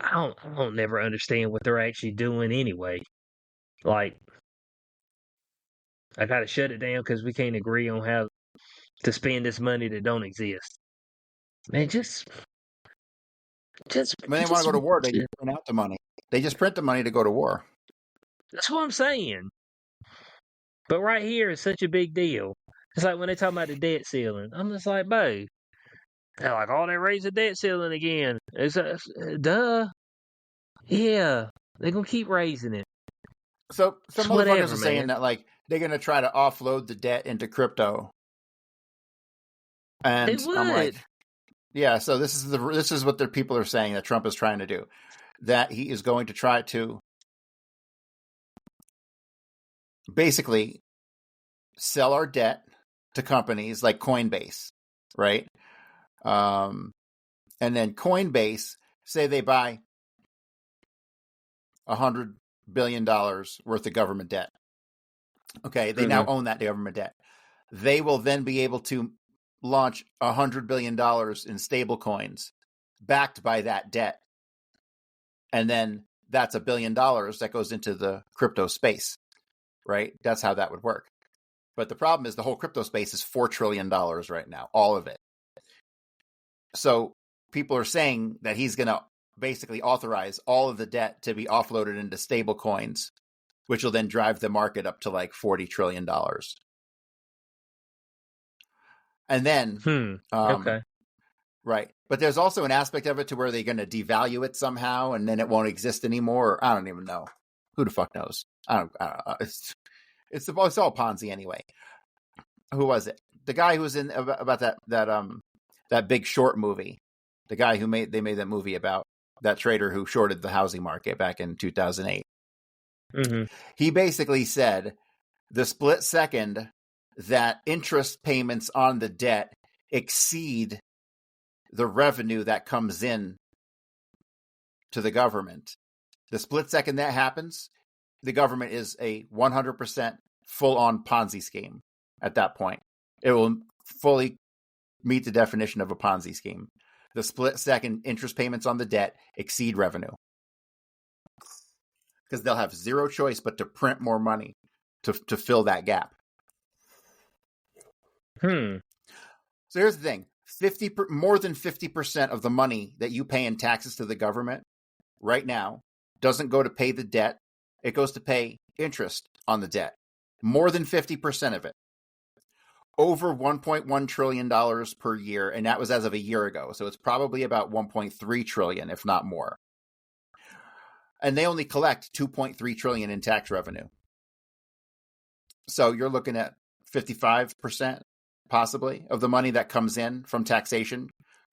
S1: I don't never understand what they're actually doing anyway. Like, I gotta shut it down because we can't agree on how to spend this money that don't exist. Man, just
S2: When they want to go to war, they just print out the money. They just print the money to go to war.
S1: That's what I'm saying. But right here is such a big deal. It's like when they talk about the debt ceiling. I'm just like, bro. They're like, oh, they raised the debt ceiling again. It's duh. Yeah, they're gonna keep raising it.
S2: So some
S1: It's
S2: motherfuckers
S1: whatever,
S2: are saying
S1: man.
S2: that like they're gonna try to offload the debt into crypto. And I'm like, yeah. So this is what the people are saying that Trump is trying to do. That he is going to try to basically sell our debt to companies like Coinbase, right? And then Coinbase, say they buy $100 billion worth of government debt. Okay, they now own that government debt. They will then be able to launch $100 billion in stable coins backed by that debt. And then that's $1 billion that goes into the crypto space, right? That's how that would work. But the problem is the whole crypto space is $4 trillion right now, all of it. So people are saying that he's going to basically authorize all of the debt to be offloaded into stable coins, which will then drive the market up to like $40 trillion. And then,
S1: okay.
S2: Right. But there's also an aspect of it to where they're going to devalue it somehow and then it won't exist anymore. Or I don't even know. Who the fuck knows? I don't it's all Ponzi anyway. Who was it? The guy who was in about that Big Short movie. The guy who made that movie about that trader who shorted the housing market back in 2008. He basically said the split second that interest payments on the debt exceed the revenue that comes in to the government. The split second that happens, the government is a 100% full-on Ponzi scheme at that point. It will fully meet the definition of a Ponzi scheme. The split second interest payments on the debt exceed revenue. because they'll have zero choice but to print more money to fill that gap. So here's the thing. More than 50% of the money that you pay in taxes to the government right now doesn't go to pay the debt. It goes to pay interest on the debt. More than 50% of it. Over $1.1 trillion per year, and that was as of a year ago. So it's probably about 1.3 trillion, if not more. And they only collect 2.3 trillion in tax revenue. So you're looking at 55% possibly of the money that comes in from taxation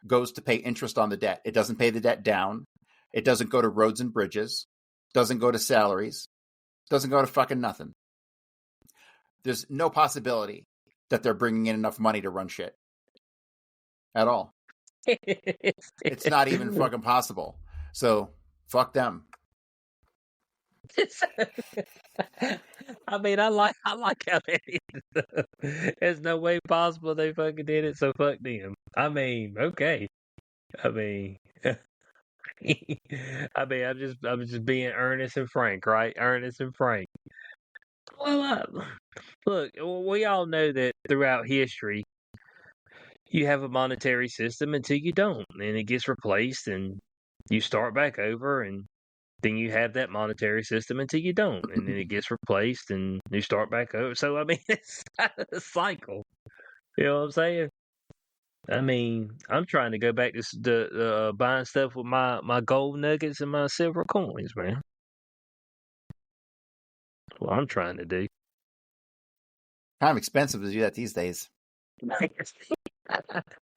S2: goes to pay interest on the debt. It doesn't pay the debt down. It doesn't go to roads and bridges. Doesn't go to salaries. Doesn't go to fucking nothing. There's no possibility that they're bringing in enough money to run shit at all. It's not even fucking possible. So fuck them.
S1: I mean, I like how there's no way possible they fucking did it, so fuck them. I mean, okay. I mean, I'm just being earnest and frank, right? Earnest and frank. Well, look, we all know that throughout history, you have a monetary system until you don't, and it gets replaced, and you start back over, and then you have that monetary system until you don't, and then it gets replaced, and you start back over. So, I mean, it's a cycle. You know what I'm saying? I mean, I'm trying to go back to buying stuff with my gold nuggets and my silver coins, man. What I'm trying to do.
S2: Kind of expensive to do that these days.
S1: Yeah,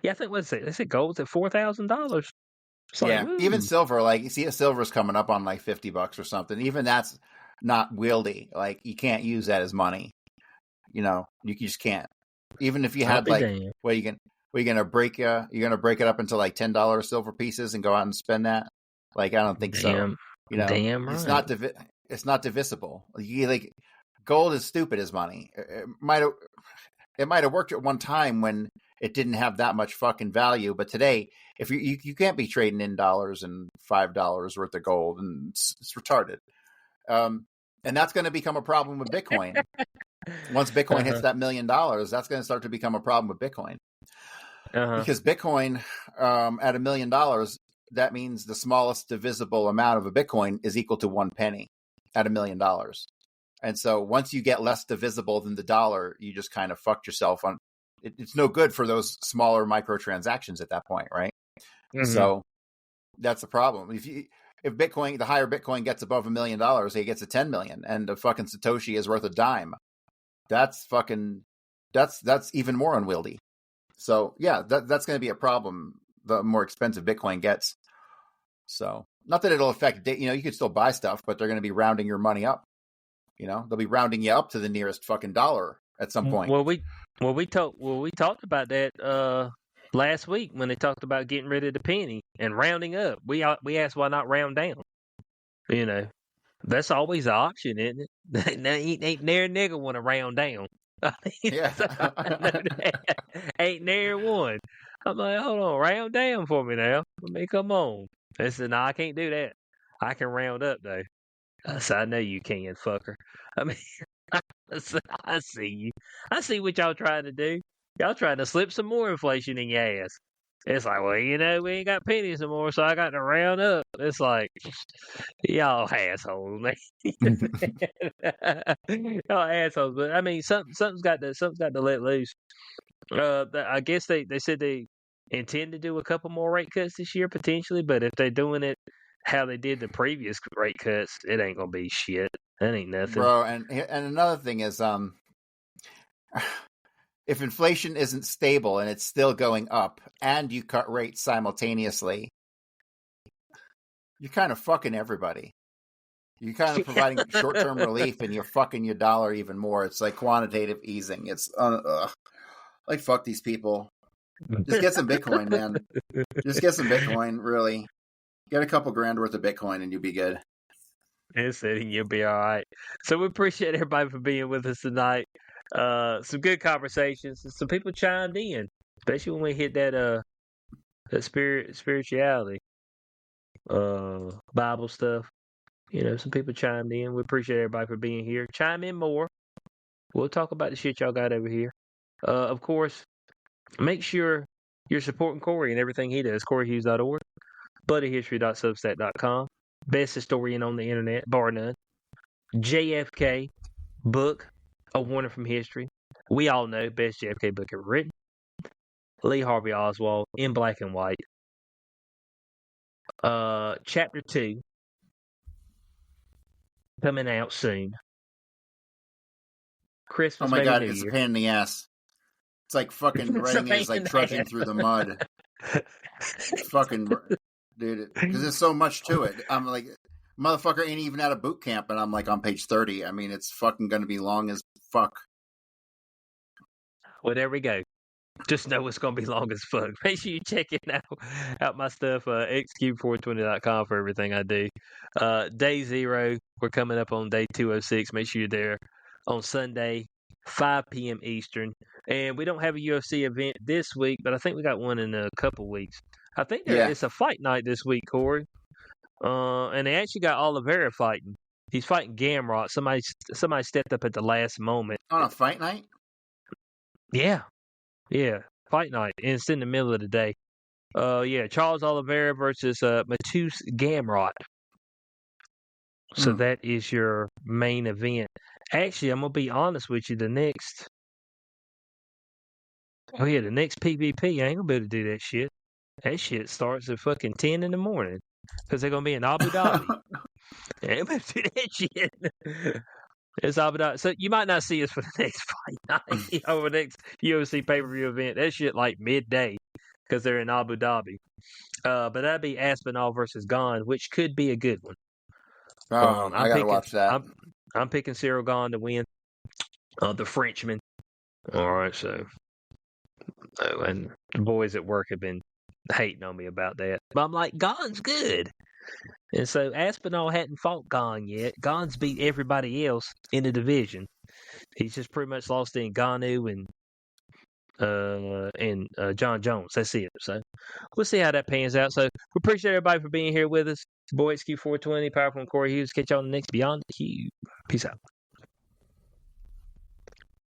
S1: I think what's it? They said gold's at $4,000.
S2: Yeah,
S1: Like,
S2: even silver, like you see, silver's coming up on like $50 or something. Even that's not wieldy. Like you can't use that as money. You know, you just can't. Even if you had like, you're gonna break it up into like $10 silver pieces and go out and spend that. Like I don't think so. You know,
S1: damn right.
S2: It's not divisible. Like gold is stupid as money. It might have worked at one time when it didn't have that much fucking value, but today, if you can't be trading in dollars and $5 worth of gold, and it's retarded. And that's going to become a problem with Bitcoin. Once Bitcoin hits that $1 million, that's going to start to become a problem with Bitcoin. Because Bitcoin at $1 million, that means the smallest divisible amount of a Bitcoin is equal to 1 penny at $1 million. And so once you get less divisible than the dollar, you just kind of fucked yourself on. It's no good for those smaller microtransactions at that point, right? So that's the problem. If Bitcoin, the higher Bitcoin gets above $1 million, it gets to 10 million, and the fucking Satoshi is worth a dime. That's even more unwieldy. So yeah, that's going to be a problem. The more expensive Bitcoin gets. So not that it'll affect, you could still buy stuff, but they're going to be rounding your money up. They'll be rounding you up to the nearest fucking dollar at some point.
S1: Well, we talked about that last week when they talked about getting rid of the penny and rounding up. We asked why not round down. That's always an option, isn't it? ain't near nigga want to round down.
S2: Yeah,
S1: ain't near one. I'm like, hold on, round down for me now. I mean, come on. They said, no, I can't do that. I can round up though. I said, I know you can, fucker. I mean, I see you. I see what y'all trying to do. Y'all trying to slip some more inflation in your ass. It's like, well, we ain't got pennies no more, so I got to round up. It's like, y'all assholes, man. Y'all assholes. But I mean, something's got to let loose. I guess they said they intend to do a couple more rate cuts this year potentially, but if they're doing it how they did the previous rate cuts, it ain't gonna be shit. That ain't nothing,
S2: bro. And another thing is, if inflation isn't stable and it's still going up, and you cut rates simultaneously, you're kind of fucking everybody. You're kind of providing short-term relief, and you're fucking your dollar even more. It's like quantitative easing. It's like fuck these people. Just get some Bitcoin, man. Just get some Bitcoin, really. Get a couple grand worth of Bitcoin and you'll be good.
S1: And you'll be all right. So we appreciate everybody for being with us tonight. Some good conversations. Some people chimed in, especially when we hit that spirituality, Bible stuff. Some people chimed in. We appreciate everybody for being here. Chime in more. We'll talk about the shit y'all got over here. Of course, make sure you're supporting Corey and everything he does. CoreyHughes.org, BuddyHistory.substack.com. Best historian on the internet, bar none. JFK book, A Warning from History. We all know best JFK book ever written. Lee Harvey Oswald, In Black and White. Chapter 2 coming out soon. Christmas,
S2: oh my
S1: maybe
S2: God,
S1: New
S2: it's
S1: Year.
S2: a pain in the ass. It's like fucking writing is like trudging through the mud. Fucking dude, because there's so much to it. I'm like, motherfucker ain't even out of boot camp, and I'm like on page 30. I mean, it's fucking gonna be long as fuck.
S1: Well, there we go. Just know it's going to be long as fuck. Make sure you check it out my stuff, xq420.com for everything I do. Day 0, we're coming up on day 206. Make sure you're there on Sunday, 5 p.m. Eastern. And we don't have a UFC event this week, but I think we got one in a couple weeks. I think it's a fight night this week, Corey. And they actually got Oliveira fighting. He's fighting Gamrot. Somebody stepped up at the last moment.
S2: On a fight night?
S1: Yeah, fight night. And it's in the middle of the day. Charles Oliveira versus Matus Gamrot. So that is your main event. Actually, I'm gonna be honest with you. The next PvP, I ain't gonna be able to do that shit. That shit starts at fucking 10 in the morning because they're gonna be in Abu Dhabi. I ain't gonna be able to do that shit. It's Abu Dhabi. So you might not see us for the next fight night or the next UFC pay-per-view event. That shit like midday because they're in Abu Dhabi. But that'd be Aspinall versus Gane, which could be a good one.
S2: I gotta watch that.
S1: I'm picking Cyril Gane to win. The Frenchman. All right, so and the boys at work have been hating on me about that. But I'm like, Gane's good. And so Aspinall hadn't fought Gane yet. Gane's beat everybody else in the division. He's just pretty much lost in Ngannou and John Jones. That's it. So we'll see how that pans out. So we appreciate everybody for being here with us. Boy XQ420, Powerful and Corey Hughes. Catch y'all on the next Beyond the Cube. Peace out.